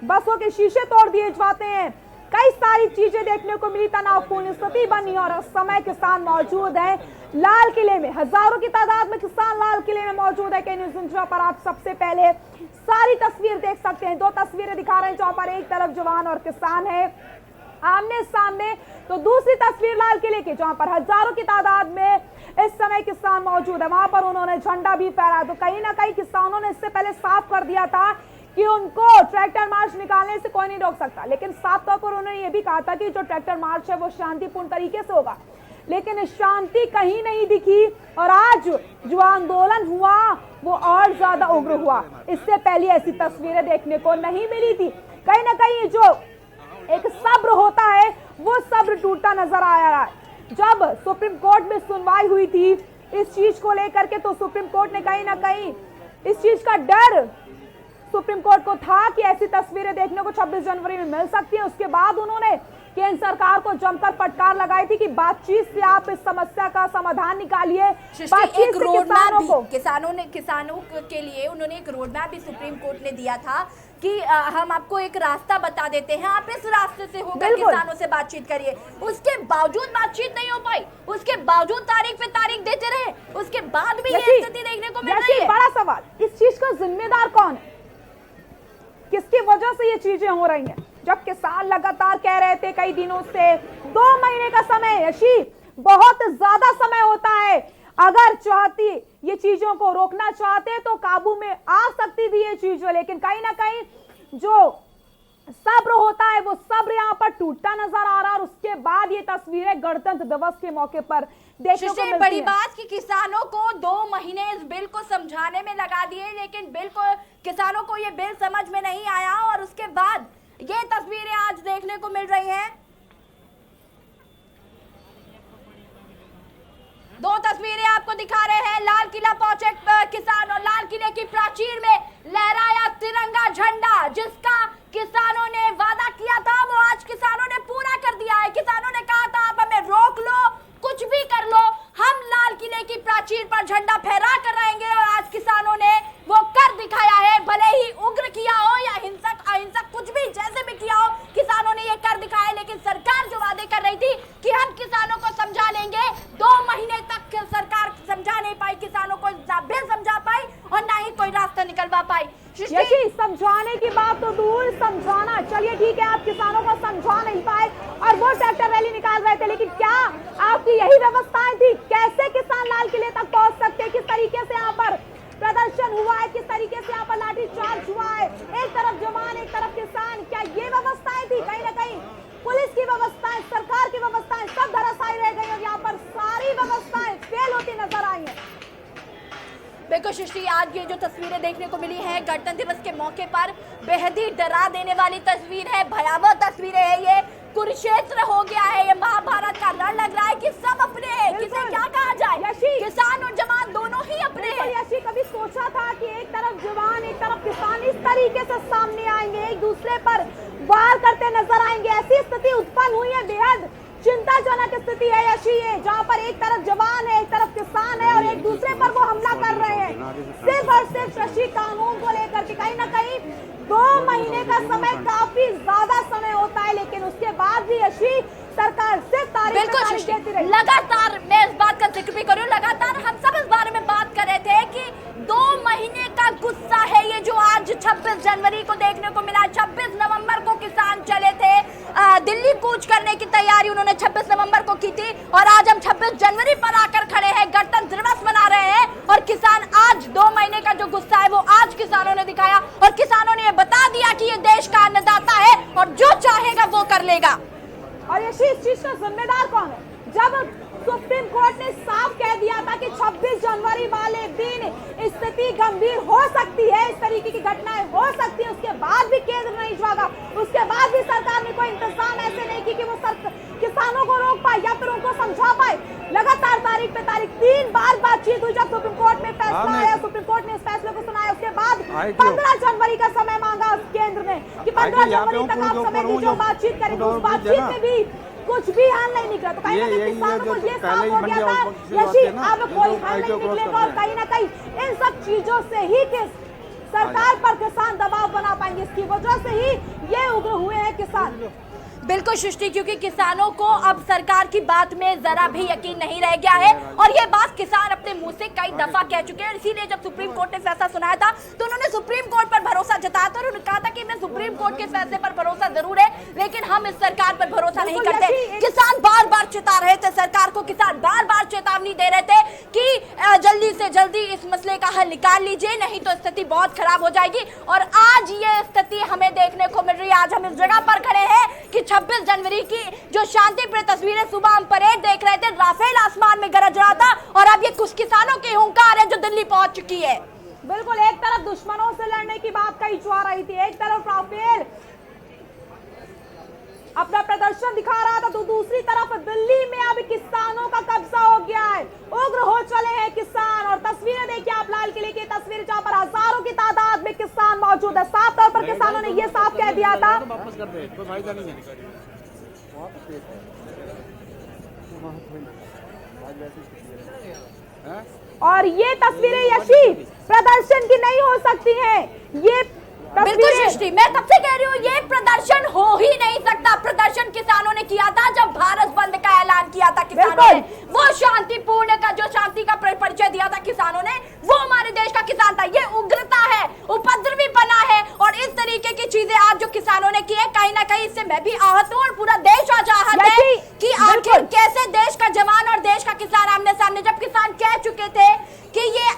बसों के शीशे तोड़ दिए जाते हैं। कई सारी चीजें देखने को मिली, तनावपूर्ण स्थिति बनी और उस समय किसान मौजूद है लाल किले में। हजारों की तादाद में किसान लाल किले में मौजूद है। के न्यूज़ इंडिया पर आप सबसे पहले सारी तस्वीर देख सकते हैं। 2 तस्वीरें दिखा रहे हैं जहां पर एक तरफ जवान और किसान है आमने सामने, तो दूसरी तस्वीर लाल किले की जहां पर हजारों की तादाद में इस समय किसान मौजूद है। वहां पर उन्होंने झंडा भी फहराया। तो कहीं ना कहीं किसानों ने इससे पहले साफ कर दिया था कि उनको ट्रैक्टर मार्च निकालने से कोई नहीं रोक सकता, लेकिन साफ तौर पर उन्होंने ये भी कहा था कि जो ट्रैक्टर मार्च है वो शांतिपूर्ण तरीके से होगा, लेकिन शांति कहीं नहीं दिखी और आज जो आंदोलन हुआ वो और ज्यादा उग्र हुआ। इससे पहले ऐसी तस्वीरें देखने को नहीं मिली थी। कहीं ना कहीं जो एक सब्र होता है वो सब्र टूटता नजर आया है। जब सुप्रीम कोर्ट में सुनवाई हुई थी इस चीज को लेकर के, तो सुप्रीम कोर्ट ने कहीं ना कहीं इस चीज का डर सुप्रीम कोर्ट को था कि ऐसी तस्वीरें देखने को 26 जनवरी में मिल सकती है। उसके बाद उन्होंने केंद्र सरकार को जमकर फटकार लगाई थी कि बातचीत से आप इस समस्या का समाधान निकालिए। एक रोड मैप भी किसानों के लिए उन्होंने एक रोड मैप भी सुप्रीम कोर्ट ने दिया था कि हम आपको एक रास्ता बता देते हैं, आप इस रास्ते से होकर किसानों से बातचीत करिए। उसके बावजूद बातचीत नहीं हो पाई, उसके बावजूद तारीख पे तारीख देते रहे, उसके बाद भी ये स्थिति देखने को मिल रही है। बड़ा सवाल, इस चीज का जिम्मेदार कौन है? किसकी वजह से ये चीजें हो रही हैं? जब किसान लगातार कह रहे थे कई दिनों से, 2 महीने का समय यशी बहुत ज्यादा समय होता है, अगर चाहती ये चीजों को रोकना चाहते तो काबू में आ सकती थी ये चीजें, लेकिन कहीं ना कहीं जो सब्र होता है वो सब्र यहाँ पर टूटता नजर आ रहा है। और उसके बाद ये तस्वीरें गणतंत्र दिवस के मौके पर देखने को मिलती बड़ी बात कि किसानों को 2 महीने इस बिल को समझाने में लगा दिए, लेकिन बिल को किसानों को ये बिल समझ में नहीं आया और उसके बाद ये तस्वीरें आज देखने को मिल रही हैं। 2 तस्वीरें आपको दिखा रहे हैं। लाल किला पहुंचे किसान और लाल किले की प्राचीर में लहराया तिरंगा झंडा, जिसका किसानों ने वादा किया था वो आज किसानों ने पूरा कर दिया है। किसानों ने कहा था आप हमें रोक लो, कुछ भी कर लो, हम लाल किले की प्राचीर पर झंडा फहरा कर रहेंगे और आज किसानों ने वो कर दिखाया है। भले ही उग्र किया हो या हिंसक अहिंसक कुछ भी जैसे भी किया हो, किसानों ने ये कर दिखाया। लेकिन सरकार जो वादे कर रही थी कि हम किसानों को समझा लेंगे, 2 महीने तक सरकार समझा नहीं पाई, किसानों को बिल समझा पाई और ना ही कोई रास्ता निकलवा पाई। यशी समझाने की बात तो दूर, समझाना चलिए ठीक है, आप किसानों को समझा नहीं पाए और वो ट्रैक्टर रैली निकाल रहे थे, लेकिन क्या आपकी यही व्यवस्थाएं थी? कैसे किसान लाल किले तक पहुंच सकते? किस तरीके से यहाँ पर प्रदर्शन हुआ है, किस तरीके से यहाँ पर लाठीचार्ज हुआ है? एक तरफ जवान, एक तरफ किसान, क्या ये व्यवस्थाएं थी? कहीं ना कहीं पुलिस की व्यवस्थाएं, सरकार की व्यवस्थाएं सब धराशायी रह गई और यहाँ पर सारी व्यवस्थाएं फेल होती नजर आई है। बिल्कुल सृष्टि, आज ये जो तस्वीरें देखने को मिली हैं गणतंत्र दिवस के मौके पर, बेहद ही डरा देने वाली तस्वीर है, भयावह तस्वीरें हैं। ये कुरुक्षेत्र हो गया है, ये महाभारत का रण लग रहा है कि सब अपने हैं, किसे क्या कहा जाए, किसान और जवान दोनों ही अपने हैं। यशी कभी सोचा था कि एक तरफ जवान एक तरफ किसान इस तरीके से सामने आएंगे, एक दूसरे पर वार करते नजर आएंगे? ऐसी स्थिति उत्पन्न हुई है, बेहद चिंताजनक स्थिति है यशी, ये जहाँ पर एक तरफ जवान है, एक तरफ किसान है और एक दूसरे पर वो हमला कर रहे हैं सिर्फ और सिर्फ कृषि कानून को लेकर के। कहीं ना कहीं 2 महीने का समय काफी ज्यादा समय होता है, लेकिन उसके बाद भी यशी सरकार सिर्फ तारीफ देती रही। लगातार मैं इस बात का जिक्र भी करूं, लगातार हम सब इस बारे में बात कर रहे थे कि 2 महीने का गुस्सा है ये जो आज 26 जनवरी को देखने को मिला। 26 नवंबर को किसान चले थे दिल्ली कूच करने की तैयारी उन्होंने 26 नवंबर को की थी और आज हम 26 जनवरी पर आकर खड़े हैं, गणतंत्र दिवस मना रहे हैं और किसान आज 2 महीने का जो गुस्सा है वो आज किसानों ने दिखाया और किसानों ने ये बता दिया कि ये देश का अन्नदाता है और जो चाहेगा वो कर लेगा। और ये इस चीज का जिम्मेदार कौन है? जब सुप्रीम कोर्ट ने साफ कह दिया था कि 26 जनवरी वाले दिन स्थिति गंभीर हो सकती है, इस तरीके की घटनाएं हो सकती है, उसके बाद भी केंद्र नहीं जागा, उसके बाद भी सरकार ने कोई इंतजाम ऐसे नहीं की कि वो किसानों को रोक पाए या फिर उनको समझा पाए। लगातार तारीख पे तारीख 3 बार बातचीत हुई, जब सुप्रीम कोर्ट में फैसला आया, सुप्रीम कोर्ट ने इस फैसले को सुनाया, उसके बाद 15 जनवरी का समय मांगा केंद्र ने कि 15 जनवरी तक आप समय दीजिए, बातचीत करेंगे। उस बातचीत में भी कुछ भी हल नहीं निकला, तो कहीं ना कहीं किसानों को ये साफ हो गया था यशी अब कोई हल नहीं निकलेगा और कहीं ना कहीं इन सब चीजों से ही सरकार पर किसान दबाव बना पाएंगे, इसकी वजह से ही ये उग्र हुए हैं किसान। बिल्कुल सृष्टि, क्योंकि किसानों को अब सरकार की बात में जरा भी यकीन नहीं रह गया है और ये बात किसान अपने मुंह से कई दफा कह चुके हैं। इसीलिए जब सुप्रीम कोर्ट ने फैसला सुनाया था तो उन्होंने सुप्रीम कोर्ट पर भरोसा जताया था और उन्होंने कहा था कि हमें सुप्रीम कोर्ट के फैसले पर भरोसा जरूर है, लेकिन हम इस सरकार पर भरोसा नहीं करते। किसान बार बार चेता रहे थे सरकार को, किसान बार बार चेतावनी दे रहे थे कि जल्दी से जल्दी इस मसले का हल निकाल लीजिए, नहीं तो स्थिति बहुत खराब हो जाएगी। और आज ये स्थिति हमें देखने को मिल रही है। आज हम इस जगह पर खड़े हैं कि 26 जनवरी की जो शांतिप्रिय तस्वीरें सुबह हम परेड देख रहे थे, राफेल आसमान में गरज रहा था और अब ये कुछ किसानों की हुंकार है जो दिल्ली पहुंच चुकी है। बिल्कुल, एक तरफ दुश्मनों से लड़ने की बात कही जा रही थी, एक तरफ राफेल अपना प्रदर्शन दिखा रहा था, तो दूसरी तरफ दिल्ली में अब किसानों का कब्जा हो गया है, उग्र हो चले हैं किसान। और तस्वीरें देखिए आप, लाल किले की तस्वीर जहां पर हजारों की तादाद में किसान मौजूद है। साफ तौर पर किसानों ने यह साफ कह दिया था और ये तस्वीरें यशी प्रदर्शन की नहीं हो सकती हैं। ये बिल्कुल सृष्टि, मैं तब से कह रही हूँ ये प्रदर्शन हो ही नहीं सकता। प्रदर्शन किसानों ने किया था जब भारत बंद का ऐलान किया था किसानों ने, वो शांतिपूर्ण का जो शांति का परिचय दिया था किसानों ने, वो हमारे देश का किसान था। ये उग्रता है, उपद्रवी बना है और इस तरीके की चीजें आज जो किसानों ने की है, कहीं ना कहीं इससे मैं भी आहत हूँ और पूरा देश आज आहत है कि आखिर कैसे देश का जवान और देश का किसान आमने सामने, जब किसान कह चुके थे कि ये।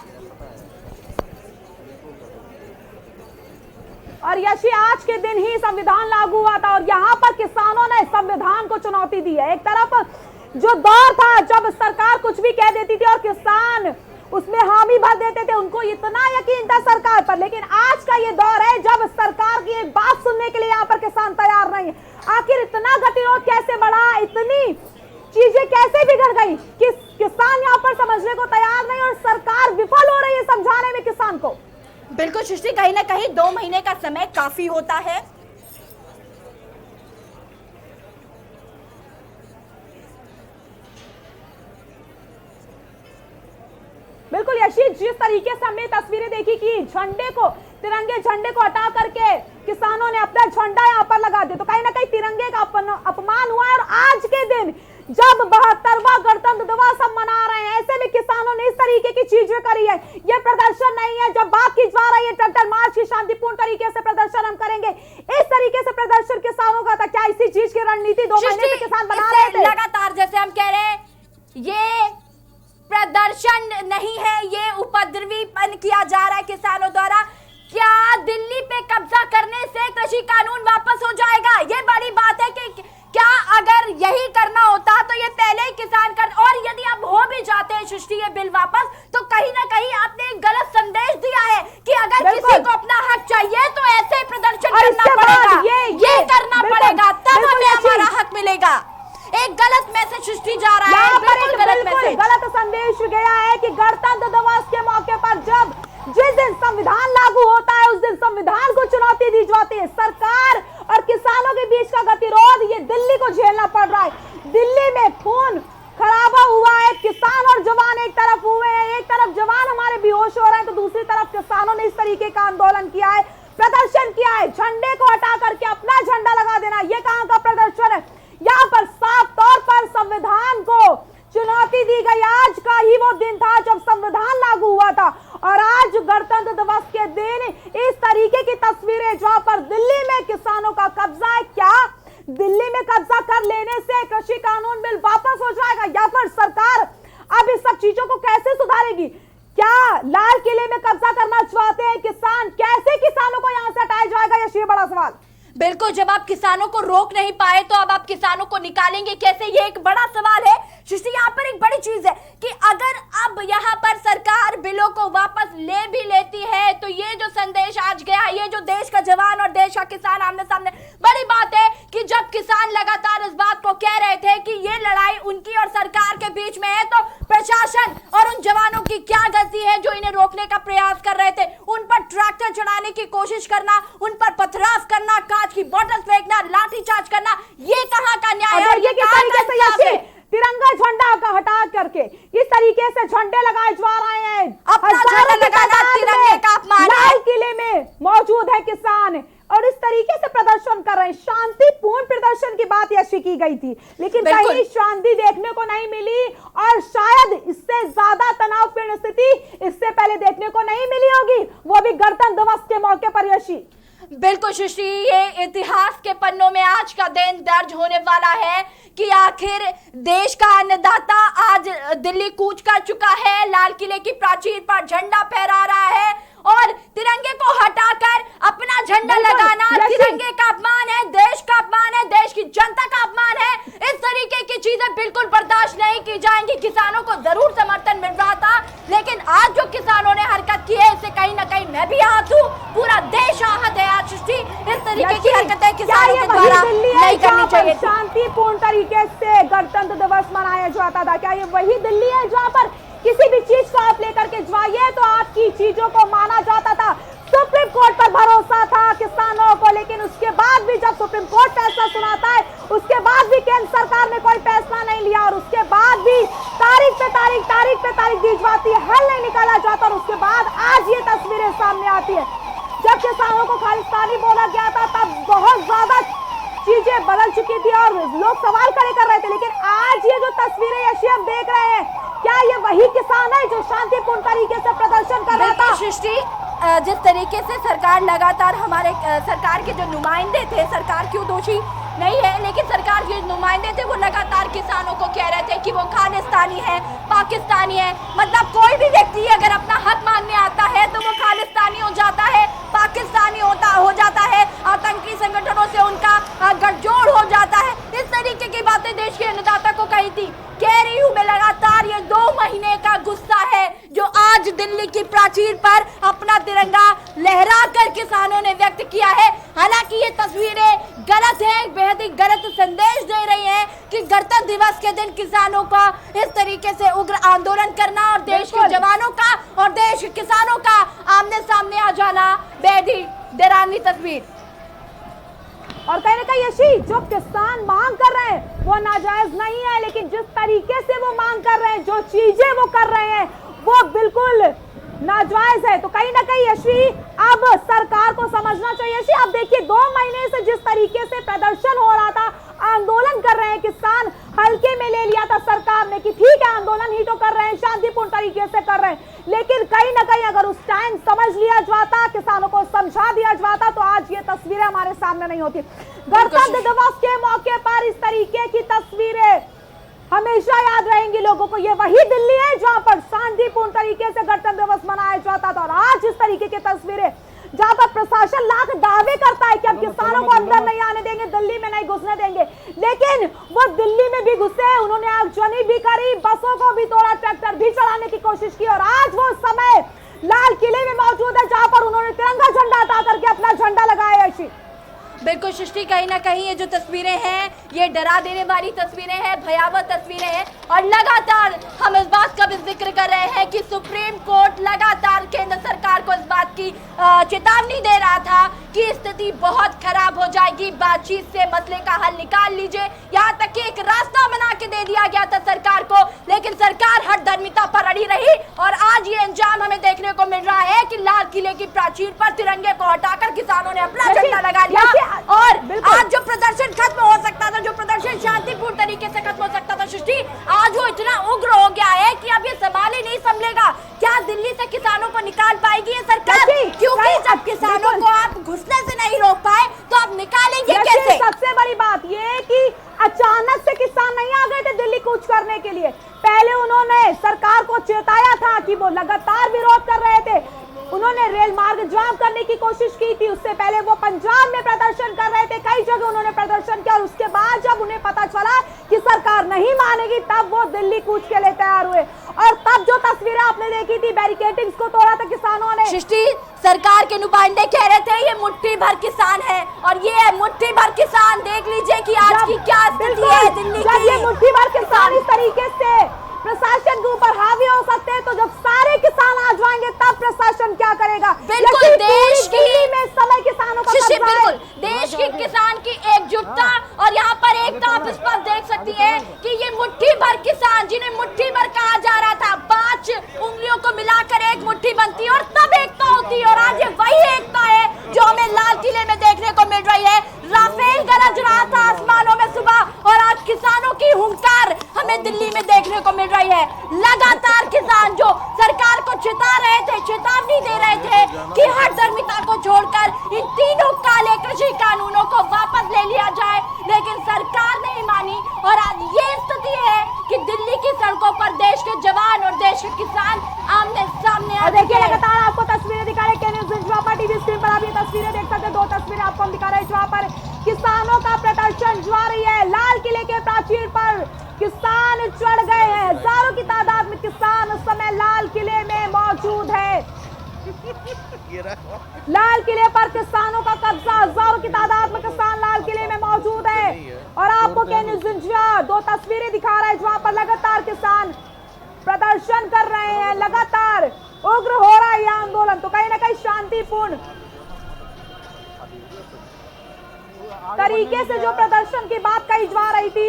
और यशी आज के दिन ही संविधान लागू हुआ था और यहाँ पर किसानों ने संविधान को चुनौती दी है। एक तरफ जो दौर था जब सरकार कुछ भी कह देती थी और किसान उसमें हामी भर देते थे, उनको इतना यकीन था सरकार पर, लेकिन आज का ये दौर है जब सरकार की एक बात सुनने के लिए यहाँ पर किसान तैयार नहीं है। आखिर इतना गतिरोध कैसे बढ़ा, इतनी चीजें कैसे बिगड़ गई कि किसान यहाँ पर समझने को तैयार नहीं और सरकार विफल हो रही है समझाने में किसान को। बिल्कुल सृष्टि, कहीं ना कहीं 2 महीने का समय काफी होता है। बिल्कुल यशी, जिस तरीके से हमने तस्वीरें देखी कि झंडे को, तिरंगे झंडे को हटा करके किसानों ने अपना झंडा यहाँ पर लगा दिया। तो कहीं ना कहीं तिरंगे का अपमान हुआ है। और आज के दिन जब 72वां गणतंत्र दिवस हम मना रहे हैं, ऐसे में किसानों ने इस तरीके की चीजें करी है। ये प्रदर्शन नहीं है जब बात की जा रही है ट्रैक्टर मार्च की, शांतिपूर्ण तरीके से प्रदर्शन हम करेंगे। इस तरीके से प्रदर्शन किसानों का था। क्या इसी चीज की रणनीति 2 महीने से किसान बना रहे थे? लगातार जैसे हम कह रहे हैं, ये प्रदर्शन नहीं है, ये उपद्रवीपन किया जा रहा है किसानों द्वारा। क्या दिल्ली पे कब्जा करने से कृषि कानून वापस हो जाएगा? ये बड़ी बात है कि क्या अगर यही करना होता तो ये पहले ही किसान कर, और यदि अब हो भी जाते हैं सृष्टि ये बिल वापस, तो कहीं ना कहीं आपने एक गलत संदेश दिया है कि अगर किसी को अपना हक चाहिए तो ऐसे प्रदर्शन करना पड़ेगा, ये करना पड़ेगा, तब हमें हमारा हक मिलेगा। एक गलत मैसेज सृष्टि जा रहा है, बिल्कुल गलत संदेश गया है कि गणतंत्र दिवस के मौके पर जब जिस दिन संविधान लागू होता है उस दिन संविधान को चुनौती दी जाती है। सरकार और किसानों के बीच का गतिरोध ये दिल्ली को झेलना पड़ रहा है। दिल्ली में खून खराबा हुआ है, किसान और जवान एक तरफ हुए हैं, एक तरफ जवान हमारे बेहोश हो रहे हैं तो दूसरी तरफ किसानों ने इस तरीके का आंदोलन किया है, प्रदर्शन किया है। झंडे को हटा करके अपना झंडा लगा देना, ये कहां का प्रदर्शन है? यहाँ पर साफ तौर पर संविधान को चुनौती दी गई। आज का ही वो दिन था जब संविधान लागू हुआ था और आज गणतंत्र दिवस के दिन इस तरीके की तस्वीरें जहां पर दिल्ली में किसानों का कब्जा है। क्या दिल्ली में कब्जा कर लेने से कृषि कानून बिल वापस हो जाएगा या फिर सरकार अब इस सब चीजों को कैसे सुधारेगी? क्या लाल किले में कब्जा करना चाहते हैं किसान? कैसे किसानों को यहां से हटाया जाएगा? ये बड़ा सवाल। बिल्कुल, जब आप किसानों को रोक नहीं पाए तो अब आप किसानों को निकालेंगे कैसे? ये एक बड़ा सवाल है। सृष्टि, यहाँ पर एक बड़ी चीज है कि अगर अब यहाँ पर सरकार बिलों को वापस ले भी लेती है तो ये जो संदेश आज गया, ये जो देश का जवान और देश का किसान आमने सामने, बड़ी बात है कि जब किसान लगातार इस बात को कह रहे थे कि ये लड़ाई उनकी और सरकार के बीच में है, तो प्रशासन और उन जवानों की क्या गलती है जो इन्हें रोकने का प्रयास कर रहे थे? उन पर ट्रैक्टर चढ़ाने की कोशिश करना, उन पर पथराव करना, कांच की बोतल फेंकना, लाठीचार्ज करना, ये कहां का न्याय है? ये कहां का तिरंगा झंडा का हटा करके इस तरीके से झंडे लगाए जा रहे हैं। अपना झंडा लगाना तिरंगे का अपमान है। लाल किले में मौजूद है किसान और इस तरीके से प्रदर्शन कर रहे हैं। शांतिपूर्ण प्रदर्शन की बात यशी की गई थी, लेकिन कहीं शांति देखने को नहीं मिली और शायद इससे ज्यादा तनावपूर्ण स्थिति इससे पहले देखने को नहीं मिली होगी, वो भी गणतंत्र दिवस के मौके पर। यशी, बिल्कुल सृष्टि, ये इतिहास के पन्नों में आज का दिन दर्ज होने वाला है कि आखिर देश का अन्नदाता आज दिल्ली कूच कर चुका है, लाल किले की प्राचीर पर झंडा फहरा रहा है और तिरंगे को हटाकर अपना झंडा लगाना तिरंगे का अपमान है, देश का अपमान है, देश की जनता का अपमान है। इस तरीके की चीजें बिल्कुल बर्दाश्त नहीं की जाएंगी। किसानों को जरूर समर्थन मिल रहा था, लेकिन आज जो किसानों ने हरकत की है इससे कहीं ना कहीं मैं भी आहत हूँ, पूरा देश आहत है। आज सृष्टि, इस तरीके की हरकतें किसानों के द्वारा नहीं करनी चाहिए। शांतिपूर्ण तरीके से गणतंत्र दिवस मनाया जाता था, क्या ये वही दिल्ली है जहाँ पर किसी भी चीज को आप लेकर के जाइए तो आपकी चीजों को माना जाता था? सुप्रीम कोर्ट पर भरोसा था किसानों को, लेकिन उसके बाद भी जब सुप्रीम कोर्ट फैसला सुनाता है उसके बाद भी केंद्र सरकार ने कोई फैसला नहीं लिया और उसके बाद भी तारीख पे तारीख दी जाती है, हल नहीं निकाला जाता और उसके बाद आज ये तस्वीरें सामने आती है। जब किसानों को खालिस्तानी बोला गया था तब बहुत ज्यादा चीजें बदल चुकी थी और लोग सवाल खड़े कर रहे थे, लेकिन आज ये जो तस्वीरें यशी हम देख रहे हैं, क्या ये वही किसान है जो शांतिपूर्ण तरीके से प्रदर्शन कर रहा था? सृष्टि, जिस तरीके से सरकार लगातार हमारे सरकार के जो नुमाइंदे थे, सरकार क्यों दोषी नहीं है, लेकिन सरकार के नुमाइंदे थे वो लगातार किसानों को कह रहे थे कि वो खालिस्तानी है, पाकिस्तानी है। मतलब कोई भी व्यक्ति अगर अपना हक मांगने आता है तो वो खालिस्तानी हो जाता है, पाकिस्तानी हो जाता है, आतंकी संगठनों से उनका गठजोड़ हो जाता है। इस तरीके की बातें देश के अन्नदाता को कही थी। कह रही हूँ मैं लगातार, ये 2 महीने का गुस्सा है जो आज दिल्ली की प्राचीर पर अपना तिरंगा लहराकर किसानों ने व्यक्त किया है। हालांकि ये तस्वीरें गलत है, बेहद ही गलत संदेश दे रही है कि गणतंत्र दिवस के दिन किसानों का इस तरीके से उग्र आंदोलन करना और देश के जवानों का और देश के किसानों का आमने सामने आ जाना बेहद ही डरावनी तस्वीर। और कहीं ना कहीं यशी, जो किसान मांग कर रहे हैं वो नाजायज नहीं है, लेकिन जिस तरीके से वो मांग कर रहे हैं, जो चीजें वो कर रहे हैं वो बिल्कुल नाजायज है। तो कहीं ना कहीं यशी अब सरकार को समझना चाहिए। यशी अब देखिए 2 महीने से जिस तरीके से प्रदर्शन हो रहा था, आंदोलन कर रहे हैं किसान, हल्के में ले लिया था सरकार ने कि ठीक है आंदोलन ही तो कर रहे हैं, शांतिपूर्ण तरीके से कर रहे हैं, लेकिन कहीं ना कहीं अगर उस टाइम समझ लिया जाता, किसानों को समझा दिया जाता तो आज ये तस्वीरें हमारे सामने नहीं होती। गणतंत्र दिवस के मौके पर इस तरीके की तस्वीरें हमेशा याद रहेंगी लोगों को। ये वही दिल्ली है जहां पर शांतिपूर्ण तरीके से गणतंत्र दिवस मनाया जाता था, और आज इस तरीके की तस्वीरें जहां पर प्रशासन लाख दावे करता है कि हम किसानों को अंदर नहीं आने देंगे, दिल्ली में नहीं घुसने देंगे, लेकिन वो दिल्ली में भी घुसे, उन्होंने आगजनी भी करी, बसों को भी तोड़ा, ट्रैक्टर भी चलाने की कोशिश की, और आज वो समय लाल किले में मौजूद है जहां पर उन्होंने तिरंगा झंडा हटा करके अपना झंडा लगाया है। बिल्कुल सृष्टि, कहीं ना कहीं ये जो तस्वीरें हैं ये डरा देने वाली तस्वीरें हैं, भयावह तस्वीरें हैं, और लगातार हम इस बात का भी जिक्र कर रहे हैं कि सुप्रीम कोर्ट लगातार केंद्र सरकार को इस बात की चेतावनी दे रहा था कि स्थिति बहुत खराब हो जाएगी, बातचीत से मसले का हल निकाल लीजिए। यहाँ तक कि एक रास्ता बना के दे दिया गया था सरकार को, लेकिन सरकार हठधर्मिता पर अड़ी रही, और आज ये अंजाम हमें देखने को मिल रहा है कि लाल किले की प्राचीर पर तिरंगे को हटाकर किसानों ने अपना झंडा लगा लिया, और आज जो प्रदर्शन खत्म हो सकता था, जो प्रदर्शन शांतिपूर्ण तरीके से खत्म हो सकता था सृष्टि, आज वो इतना उग्र हो गया है कि अब ये सवाल ही नहीं संभलेगा। क्या दिल्ली से किसानों को निकाल पाएगी ये सरकार? क्योंकि जब किसानों को आप घुसने से नहीं रोक पाए तो आप निकालेंगे कैसे? सबसे बड़ी बात ये कि अचानक से किसान नहीं आ गए थे दिल्ली कूच करने के लिए, पहले उन्होंने सरकार को चेताया था कि वो लगातार विरोध कर रहे थे, उन्होंने रेल मार्ग जाम करने की कोशिश की थी, उससे पहले वो पंजाब में प्रदर्शन कर रहे थे, कई जगह उन्होंने प्रदर्शन किया, और उसके बाद जब उन्हें पता चला कि सरकार नहीं मानेगी तब वो दिल्ली कूच के लिए तैयार हुए, और तब जो तस्वीरें आपने देखी थी, बैरिकेडिंग्स को तोड़ा था किसानों ने। सृष्टि, सरकार के नुमाइंदे कह रहे थे ये मुट्ठी भर किसान है, और ये है मुट्ठी भर किसान। देख लीजिए कि आज की क्या स्थिति है दिल्ली की। जब ये मुट्ठी भर किसान इस तरीके से प्रशासन के ऊपर हावी हो सकते हैं, तो जब सारे किसान आ जाएंगे तब प्रशासन क्या करेगा? बिल्कुल देश की में समय किसानों का बिल्कुल देश की किसान की एकजुटता और यहाँ पर एकता आप इस पर देख सकती है कि ये मुट्ठी भर किसान, जिन्हें मुट्ठी भर कहा जा रहा था, 5 उंगलियों को मिलाकर एक मुट्ठी बनती और तब एकता होती, और आज ये वही एकता है जो हमें लाल किले में देखने को मिल रही है। राफेल गरज रहा था आसमानों में सुबह, और आज किसानों की हुंकार हमें दिल्ली में देखने को मिल रही है। लगातार किसान जो सरकार को चिता रहे थे, चेतावनी दे रहे थे कि हठधर्मिता को छोड़कर इन तीनों काले कृषि कानूनों को वापस ले लिया जाए, लेकिन सरकार नहीं मानी, और आज ये स्थिति है कि दिल्ली की सड़कों पर देश के जवान और देश के किसान आमने सामने आ देखिए। लगातार आपको तस्वीरें दिखा रहे के न्यूज़ इंडिया टीवी स्क्रीन पर आप ये तस्वीरें देख सकते हैं। 2 तस्वीरें आपको हम दिखा रहे हैं जहाँ पर किसानों का प्रदर्शन जारी है। लाल किले के प्राचीर पर किसान चढ़ गए हैं, हजारों की तादाद में किसान उस समय लाल किले में मौजूद है। लाल किले पर किसानों का कब्जा, हजारों की तादाद में किसान लाल किले में मौजूद है, और आपको के न्यूज़ इंडिया 2 तस्वीरें दिखा रहा है जहाँ पर लगातार किसान प्रदर्शन कर रहे हैं, लगातार उग्र हो रहा है यह आंदोलन। तो कहीं ना कहीं शांतिपूर्ण तरीके से जो प्रदर्शन की बात कही जा रही थी,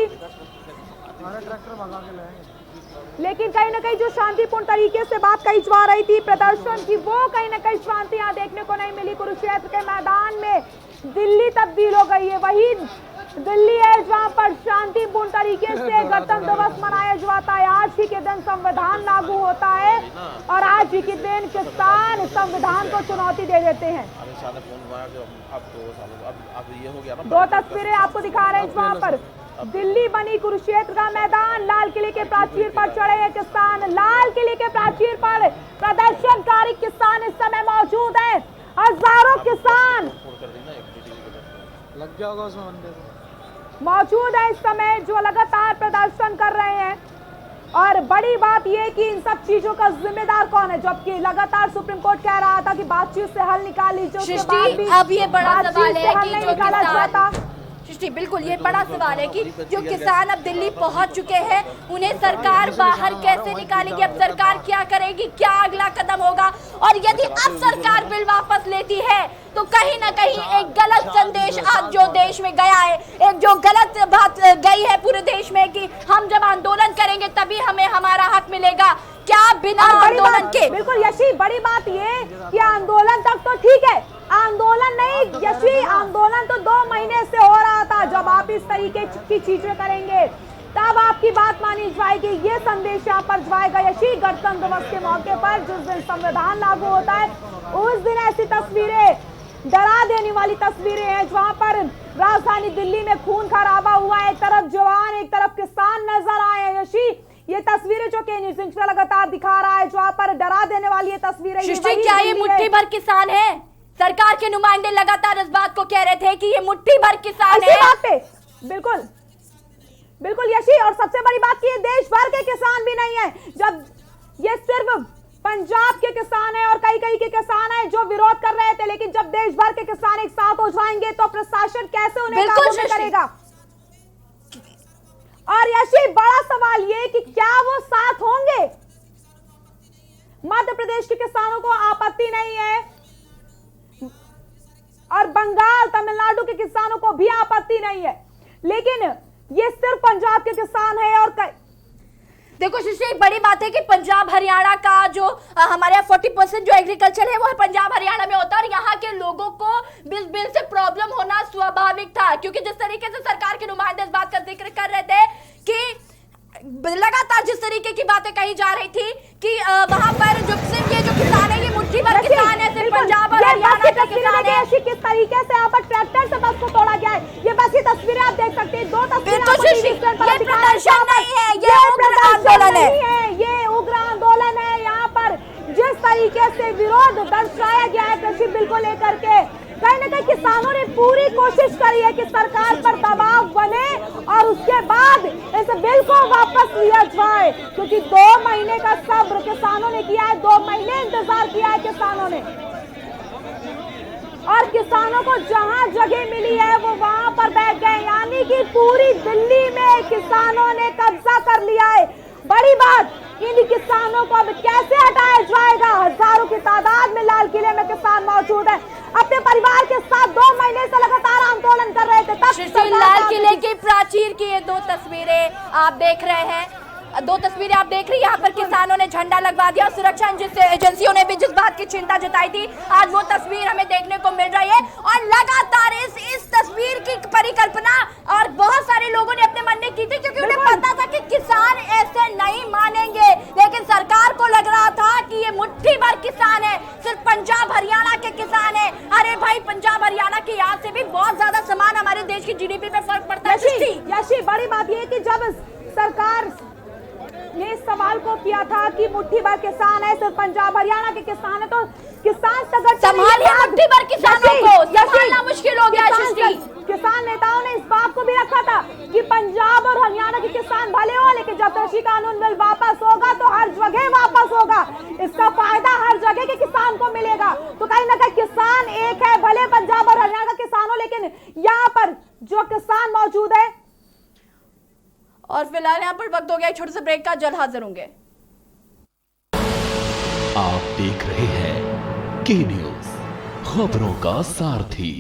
लेकिन कहीं ना कहीं जो शांतिपूर्ण तरीके से बात कही जा रही थी प्रदर्शन की, वो कहीं ना कहीं शांति यहाँ देखने को नहीं मिली। कुरुक्षेत्र के मैदान में दिल्ली तब्दील हो गई है, वही दिल्ली है जहाँ पर शांतिपूर्ण तरीके से गणतंत्र दिवस मनाया जाता है। आज ही के दिन संविधान लागू होता है, और आज ही के दिन किसान संविधान को चुनौती दे देते हैं। 2 तस्वीरें आपको दिखा रहे हैं जहाँ पर दिल्ली बनी कुरुक्षेत्र का मैदान, लाल किले के प्राचीर पर चढ़े हैं किसान। लाल किले के प्राचीर पर प्रदर्शनकारी किसान इस समय मौजूद है, हजारों किसान लग जाएगा उसमें मौजूद है इस समय जो लगातार प्रदर्शन कर रहे हैं। और बड़ी बात यह कि इन सब चीजों का जिम्मेदार कौन है, जबकि लगातार सुप्रीम कोर्ट कह रहा था कि बातचीत से हल निकाल लीजिए, उसके बाद भी अब ये बड़ा सवाल है कि जो किसान सृष्टि, बिल्कुल ये बड़ा सवाल है कि जो किसान अब दिल्ली पहुंच चुके हैं उन्हें सरकार बाहर कैसे निकालेगी, अब सरकार क्या करेगी, क्या अगला कदम होगा, और यदि अब सरकार बिल वापस लेती है तो कहीं ना कहीं एक गलत संदेश आज जो देश में गया है, एक जो गलत बात गई है पूरे देश में कि हम जब आंदोलन करेंगे तभी हमें हमारा हक मिलेगा। क्या बिना आंदोलन के? बिल्कुल यशी, बड़ी बात ये कि आंदोलन तक तो ठीक है, आंदोलन नहीं यशी, आंदोलन तो 2 महीने से हो रहा था। जब आप इस तरीके की चीजें करेंगे तब आपकी बात मानी जाएगी। ये संदेश यहाँ पर जाएगा यशी, गणतंत्र दिवस के मौके पर जिस दिन संविधान लागू होता है उस दिन ऐसी तस्वीरें, डरा देने वाली तस्वीरें हैं जहां पर राजधानी दिल्ली में खून खराबा हुआ है। एक तरफ जवान, एक तरफ किसान नजर आए हैं यशी। ये तस्वीरें जो के न्यूज़ इंडिया लगातार दिखा रहा है, जहां पर डरा देने वाली ये तस्वीरें। क्या ये मुट्ठी भर किसान है? सरकार के नुमाइंदे लगातार इस बात को कह रहे थे कि ये मुट्ठी भर किसान है। बात पे बिल्कुल बिल्कुल यशी, और सबसे बड़ी बात की ये देश भर के किसान भी नहीं है। जब ये सिर्फ पंजाब के किसान है और कई के किसान है जो विरोध कर रहे थे, लेकिन जब देश भर के किसान एक साथ हो जाएंगे तो प्रशासन कैसे उन्हें काबू में करेगा? और यशी, बड़ा सवाल ये कि क्या वो साथ होंगे? मध्य प्रदेश के किसानों को आपत्ति नहीं है और बंगाल, तमिलनाडु के किसानों को भी आपत्ति नहीं है, लेकिन ये सिर्फ पंजाब के किसान है। और देखो शिष्य, एक बड़ी बात है कि पंजाब हरियाणा का जो हमारे यहाँ 40% जो एग्रीकल्चर है वो पंजाब हरियाणा में होता है और यहाँ के लोगों को बिल से प्रॉब्लम होना स्वाभाविक था, क्योंकि जिस तरीके से सरकार के नुमाइंदे इस बात का जिक्र कर रहे थे कि लगातार जिस तरीके की बातें कही जा रही थी कि वहां पर जो सिर्फ ये जो किसान है ये मुट्ठी भर किसान है, सिर्फ पंजाब और हरियाणा के किसान है। किस तरीके से यहाँ पर ट्रैक्टर से बस को तोड़ा गया है, ये बस ये तस्वीरें आप देख सकते हैं। 2 तस्वीरें, ये प्रदर्शन नहीं है, ये उग्र आंदोलन है, ये उग्र आंदोलन है। यहाँ पर जिस तरीके से विरोध दर्शाया गया है कृषि बिल को लेकर के, कहीं ना कहीं किसानों ने पूरी कोशिश करी है कि सरकार पर दबाव बने और उसके बाद इस बिल को वापस लिया जाए, क्योंकि 2 महीने का सब्र किसानों ने किया है, 2 महीने इंतजार किया है किसानों ने, और किसानों को जहां जगह मिली है वो वहां पर बैठ गए। यानी कि पूरी दिल्ली में किसानों ने कब्जा कर लिया है। बड़ी बात, इन किसानों को अब कैसे हटाया जाएगा? हजारों की तादाद में लाल किले में किसान मौजूद है, अपने परिवार के साथ 2 महीने से लगातार आंदोलन कर रहे थे। लाल किले की प्राचीर की ये 2 तस्वीरें आप देख रहे हैं, 2 तस्वीरें आप देख रही हैं। यहाँ पर किसानों ने झंडा लगवा दिया, सुरक्षा एजेंसियों ने भी जिस बात की चिंता जताई थी आज वो तस्वीर हमें देखने को मिल रही है। और लगातार इस तस्वीर की परिकल्पना और बहुत सारे लोगों ने अपने मन में की थी, क्योंकि उन्हें पता था कि किसान ऐसे नहीं मानेंगे, लेकिन सरकार को लग रहा था कि ये मुट्ठी भर किसान है, सिर्फ पंजाब हरियाणा के किसान है। अरे भाई, पंजाब हरियाणा की याद से भी बहुत ज्यादा सामान हमारे देश की जीडीपी पे फर्क पड़ता है। यशी, बड़ी बात यह कि जब सरकार ने इस सवाल को किया था कि मुट्ठी भर किसान है, सिर्फ पंजाब हरियाणा के किसान है, तो किसान संभालिए मुट्ठी भर किसानों को, संभालना मुश्किल हो गया। किसान नेताओं ने इस बात को भी रखा था कि पंजाब और हरियाणा के किसान भले हो, लेकिन जब कृषि कानून बिल वापस होगा तो हर जगह वापस होगा, इसका फायदा हर जगह के किसान को मिलेगा। तो कहीं ना कहीं किसान एक है, भले पंजाब और हरियाणा का किसान हो, लेकिन यहाँ पर जो किसान मौजूद है। और फिलहाल यहाँ पर वक्त हो गया छोटे से ब्रेक का, जल्द हाजिर होंगे। आप देख रहे हैं के न्यूज़, खबरों का सारथी।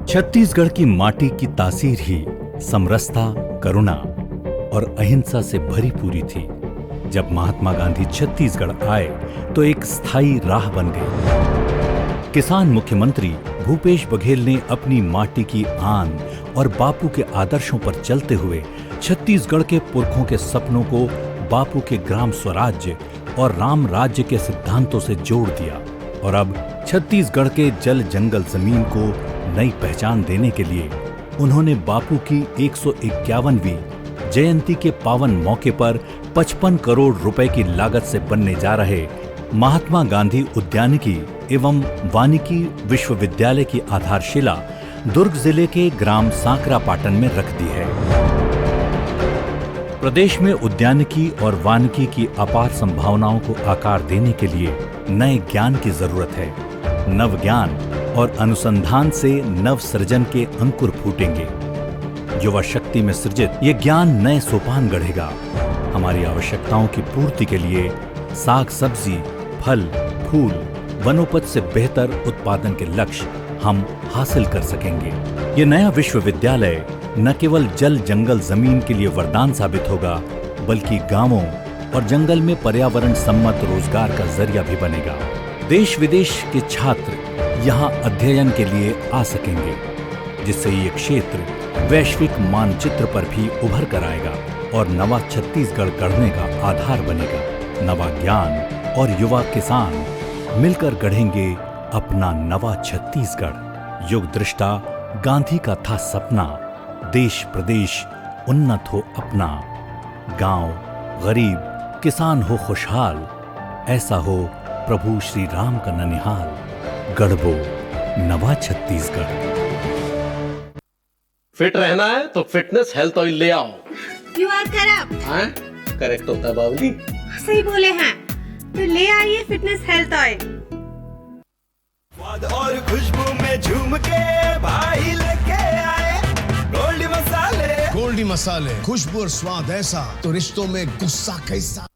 छत्तीसगढ़ की माटी की तासीर ही समरसता, करुणा और अहिंसा से भरी पूरी थी। जब महात्मा गांधी छत्तीसगढ़ आए तो एक स्थायी राह बन गई। किसान मुख्यमंत्री भूपेश बघेल ने अपनी माटी की आन और बापू के आदर्शों पर चलते हुए छत्तीसगढ़ के पुरखों के सपनों को बापू के ग्राम स्वराज्य और राम राज्य के सिद्धांतों से जोड़ दिया। और अब छत्तीसगढ़ के जल जंगल जमीन को नई पहचान देने के लिए उन्होंने बापू की 151वीं जयंती के पावन मौके पर 55 करोड़ रुपए की लागत से बनने जा रहे महात्मा गांधी उद्यानिकी एवं वानिकी विश्वविद्यालय की आधारशिला दुर्ग जिले के ग्राम सांकरापाटन में रख दी है। प्रदेश में उद्यानिकी और वानिकी की अपार संभावनाओं को आकार देने के लिए नए ज्ञान की जरूरत है। नव ज्ञान और अनुसंधान से नव सृजन के अंकुर फूटेंगे। युवा शक्ति शक्ति में सृजित ये ज्ञान नए सोपान गढ़ेगा। हमारी आवश्यकताओं की पूर्ति के लिए साग सब्जी, फल, फूल, वनोपज से बेहतर उत्पादन के लक्ष्य हम हासिल कर सकेंगे। ये नया विश्वविद्यालय न केवल जल, जंगल, जमीन के लिए वरदान साबित होगा, बल्कि गांवों और जंगल में पर्यावरण सम्मत रोजगार का जरिया भी बनेगा। देश विदेश के छात्र यहाँ अध्ययन के लिए आ सकेंगे, जिससे ये क्षेत्र वैश्विक मानचित्र पर भी उभर कर आएगा और नवा छत्तीसगढ़ गढ़ने का आधार बनेगा। नवा ज्ञान और युवा किसान मिलकर गढ़ेंगे अपना नवा छत्तीसगढ़। युग दृष्टा गांधी का था सपना, देश प्रदेश उन्नत हो अपना, गांव गरीब किसान हो खुशहाल, ऐसा हो प्रभु श्री राम का ननिहाल, गढ़बो नवा छत्तीसगढ़। फिट रहना है तो फिटनेस हेल्थ ऑयल ले आओ। You are correct. हाँ, करेक्ट होता है बाबूली। सही बोले हैं, तो ले आइए फिटनेस हेल्थ ऑयल। और खुशबू में झूम के भाई लेके आए गोल्डी मसाले। गोल्डी मसाले, खुशबू और स्वाद ऐसा तो रिश्तों में गुस्सा कैसा।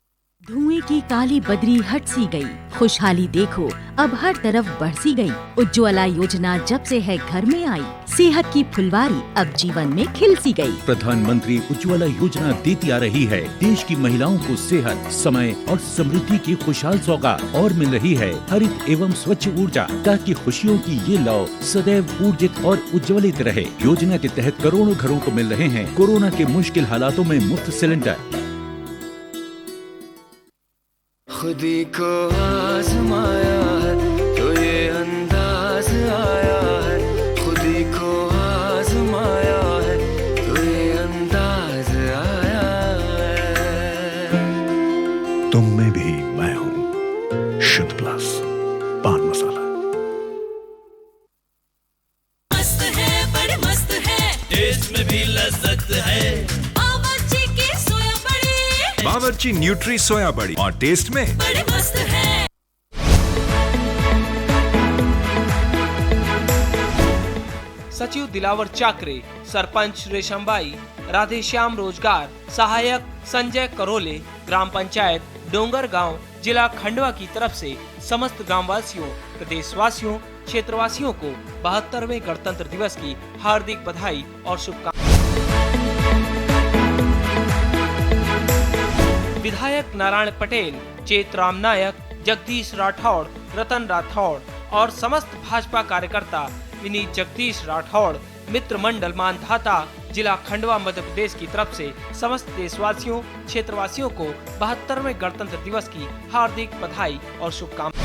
धुएं की काली बदरी हट सी गई, खुशहाली देखो अब हर तरफ बरसी गई। उज्ज्वला योजना जब से है घर में आई, सेहत की फुलवारी अब जीवन में खिल सी गई। प्रधानमंत्री उज्ज्वला योजना देती आ रही है देश की महिलाओं को सेहत, समय और समृद्धि की खुशहाल सौगात, और मिल रही है हरित एवं स्वच्छ ऊर्जा, ताकि खुशियों की ये लौ सदैव ऊर्जित और उज्ज्वलित रहे। योजना के तहत करोड़ों घरों को मिल रहे हैं कोरोना के मुश्किल हालातों में मुफ्त सिलेंडर। खुदी को आजमाया है तो ये अंदाज आया है, खुदी को आजमाया है तो ये अंदाज आया है। तुम में भी मैं हूँ, शुद्ध प्लस पान मसाला। मस्त है, बड़े मस्त है, टेस्ट में भी लज्जत है। बावर्ची न्यूट्री सोया बड़ी और टेस्ट में बड़े मस्त है। सचिव दिलावर चाकरे, सरपंच रेशमबाई, राधेश्याम रोजगार, सहायक संजय करोले, ग्राम पंचायत डोंगर गांव, जिला खंडवा की तरफ से समस्त ग्रामवासियों, प्रदेशवासियों, क्षेत्रवासियों को 72वें गणतंत्र दिवस की हार्दिक बधाई और शुभकामनाएं। विधायक नारायण पटेल, चेत राम नायक, जगदीश राठौड़, रतन राठौड़ और समस्त भाजपा कार्यकर्ता विनीत जगदीश राठौड़, मित्र मंडल मानधाता, जिला खंडवा मध्य प्रदेश की तरफ से समस्त देशवासियों, क्षेत्रवासियों को 72वें गणतंत्र दिवस की हार्दिक बधाई और शुभकामनाएं।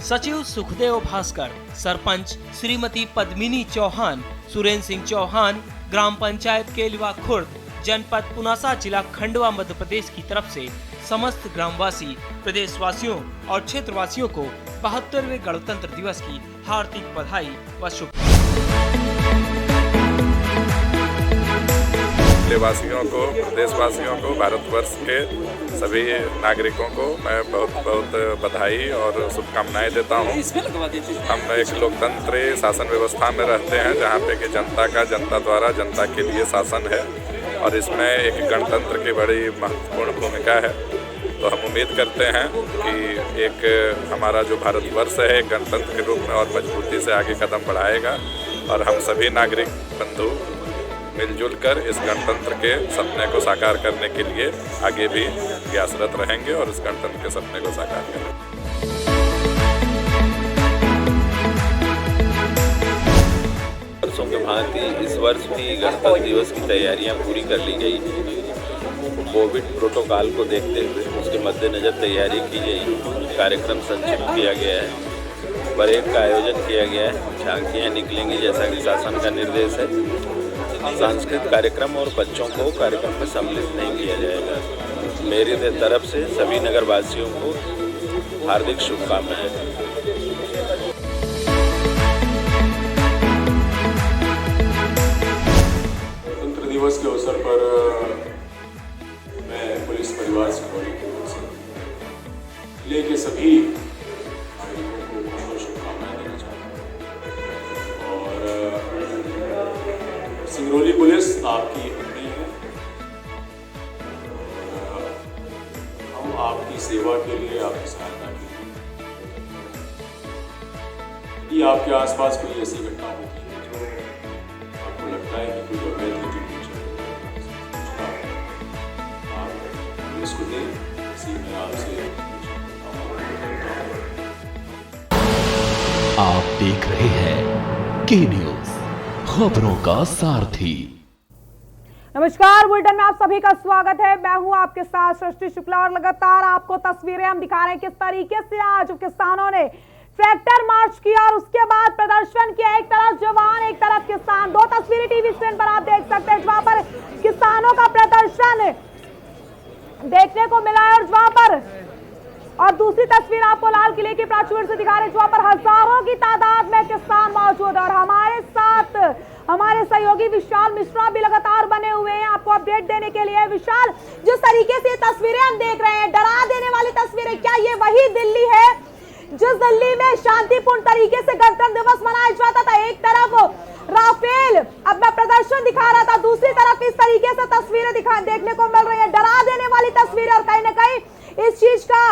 सचिव सुखदेव भास्कर, सरपंच श्रीमती पद्मिनी चौहान, सुरेंद्र सिंह चौहान, ग्राम पंचायत केलवा खुर्द, जनपद पुनासा, जिला खंडवा मध्य प्रदेश की तरफ से समस्त ग्रामवासी, प्रदेशवासियों और क्षेत्रवासियों को 72वें गणतंत्र दिवस की हार्दिक बधाई व वासियों को, प्रदेशवासियों को, भारतवर्ष के सभी नागरिकों को मैं बहुत बहुत बधाई और शुभकामनाएं देता हूं। हम एक लोकतंत्री शासन व्यवस्था में रहते हैं जहां पे कि जनता का जनता द्वारा जनता के लिए शासन है, और इसमें एक गणतंत्र की बड़ी महत्वपूर्ण भूमिका है। तो हम उम्मीद करते हैं कि एक हमारा जो भारतवर्ष है एक गणतंत्र के रूप में और मजबूती से आगे कदम बढ़ाएगा, और हम सभी नागरिक बंधु मिलजुल कर इस गणतंत्र के सपने को साकार करने के लिए आगे भी प्रयासरत रहेंगे और इस गणतंत्र के सपने को साकार करेंगे। वर्षों के भांति इस वर्ष भी गणतंत्र दिवस की तैयारियां पूरी कर ली गई। कोविड प्रोटोकॉल को देखते हुए उसके मद्देनजर तैयारी की गई। कार्यक्रम संक्षिप्त किया गया है, परेड का आयोजन किया गया है, झांकियाँ निकलेंगी जैसा कि शासन का निर्देश है। सांस्कृतिक कार्यक्रम और बच्चों को कार्यक्रम में सम्मिलित नहीं किया जाएगा। मेरी तरफ से सभी नगरवासियों को हार्दिक शुभकामनाएं। गणतंत्र दिवस के अवसर पर मैं पुलिस परिवार से लेके सभी नागरिकों को बहुत शुभकामनाएं देना चाहता हूँ। सिंगरौली पुलिस आपकी अपनी है। हम आपकी सेवा के लिए, आपकी सहायता के लिए, यदि आपके आसपास कोई ऐसी घटना होती है जो आपको लगता है कि कोई अवैध गतिविधि चल रही है, आप पुलिस को दें, इसी में आपसे आप देख रहे हैं के न्यूज, खबरों का सारथी। नमस्कार, बुलेटिन में आप सभी का स्वागत है। मैं हूं आपके साथ सृष्टि शुक्ला और लगातार आपको तस्वीरें हम दिखा रहे हैं किस तरीके से आज किसानों ने ट्रैक्टर मार्च किया और उसके बाद प्रदर्शन किया। एक तरफ जवान, एक तरफ किसान। दो तस्वीरें टीवी स्क्रीन पर आप देख सकते हैं जहां पर किसानों का प्रदर्शन देखने को मिला है और दूसरी तस्वीर आपको लाल किले के प्राचीर से दिखा रहे हैं जहां पर हजारों की तादाद में किसान मौजूद है। और हमारे साथ हमारे सहयोगी विशाल मिश्रा भी लगातार बने हुए हैं आपको अपडेट देने के लिए। विशाल, जिस तरीके से ये तस्वीरें हम देख रहे हैं, डरा देने वाली तस्वीरें, क्या ये वही दिल्ली है जिस दिल्ली में शांतिपूर्ण तरीके से गणतंत्र दिवस मनाया जाता था? एक तरफ राफेल अपना प्रदर्शन दिखा रहा था, दूसरी तरफ इस तरीके से तस्वीरें देखने को मिल रही है, डरा देने वाली तस्वीरें। और कहीं ना कहीं इस चीज का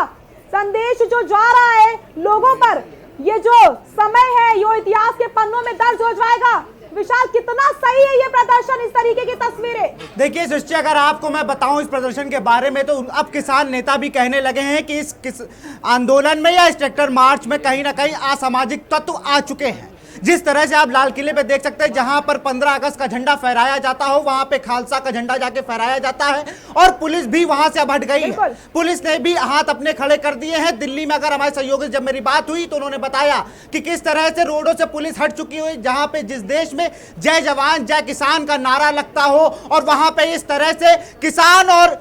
संदेश जो जा रहा है लोगों पर, ये जो समय है ये इतिहास के पन्नों में दर्ज हो जाएगा। विशाल, कितना सही है ये प्रदर्शन, इस तरीके की तस्वीरें? देखिए सृष्टि, अगर आपको मैं बताऊं इस प्रदर्शन के बारे में, तो अब किसान नेता भी कहने लगे हैं कि इस आंदोलन में या इस ट्रैक्टर मार्च में कहीं ना कहीं असामाजिक तत्व आ चुके हैं। जिस तरह से आप लाल किले पे देख सकते हैं, जहां पर 15 अगस्त का झंडा फहराया जाता हो, वहां पे खालसा का झंडा जाके फहराया जाता है और पुलिस भी वहां से अब हट गई है। पुलिस ने भी हाथ अपने खड़े कर दिए हैं। दिल्ली में अगर हमारे सहयोगी जब मेरी बात हुई तो उन्होंने बताया कि किस तरह से रोडों से पुलिस हट चुकी हुई, जहां पे जिस देश में जय जवान जय किसान का नारा लगता हो और वहां पे इस तरह से किसान और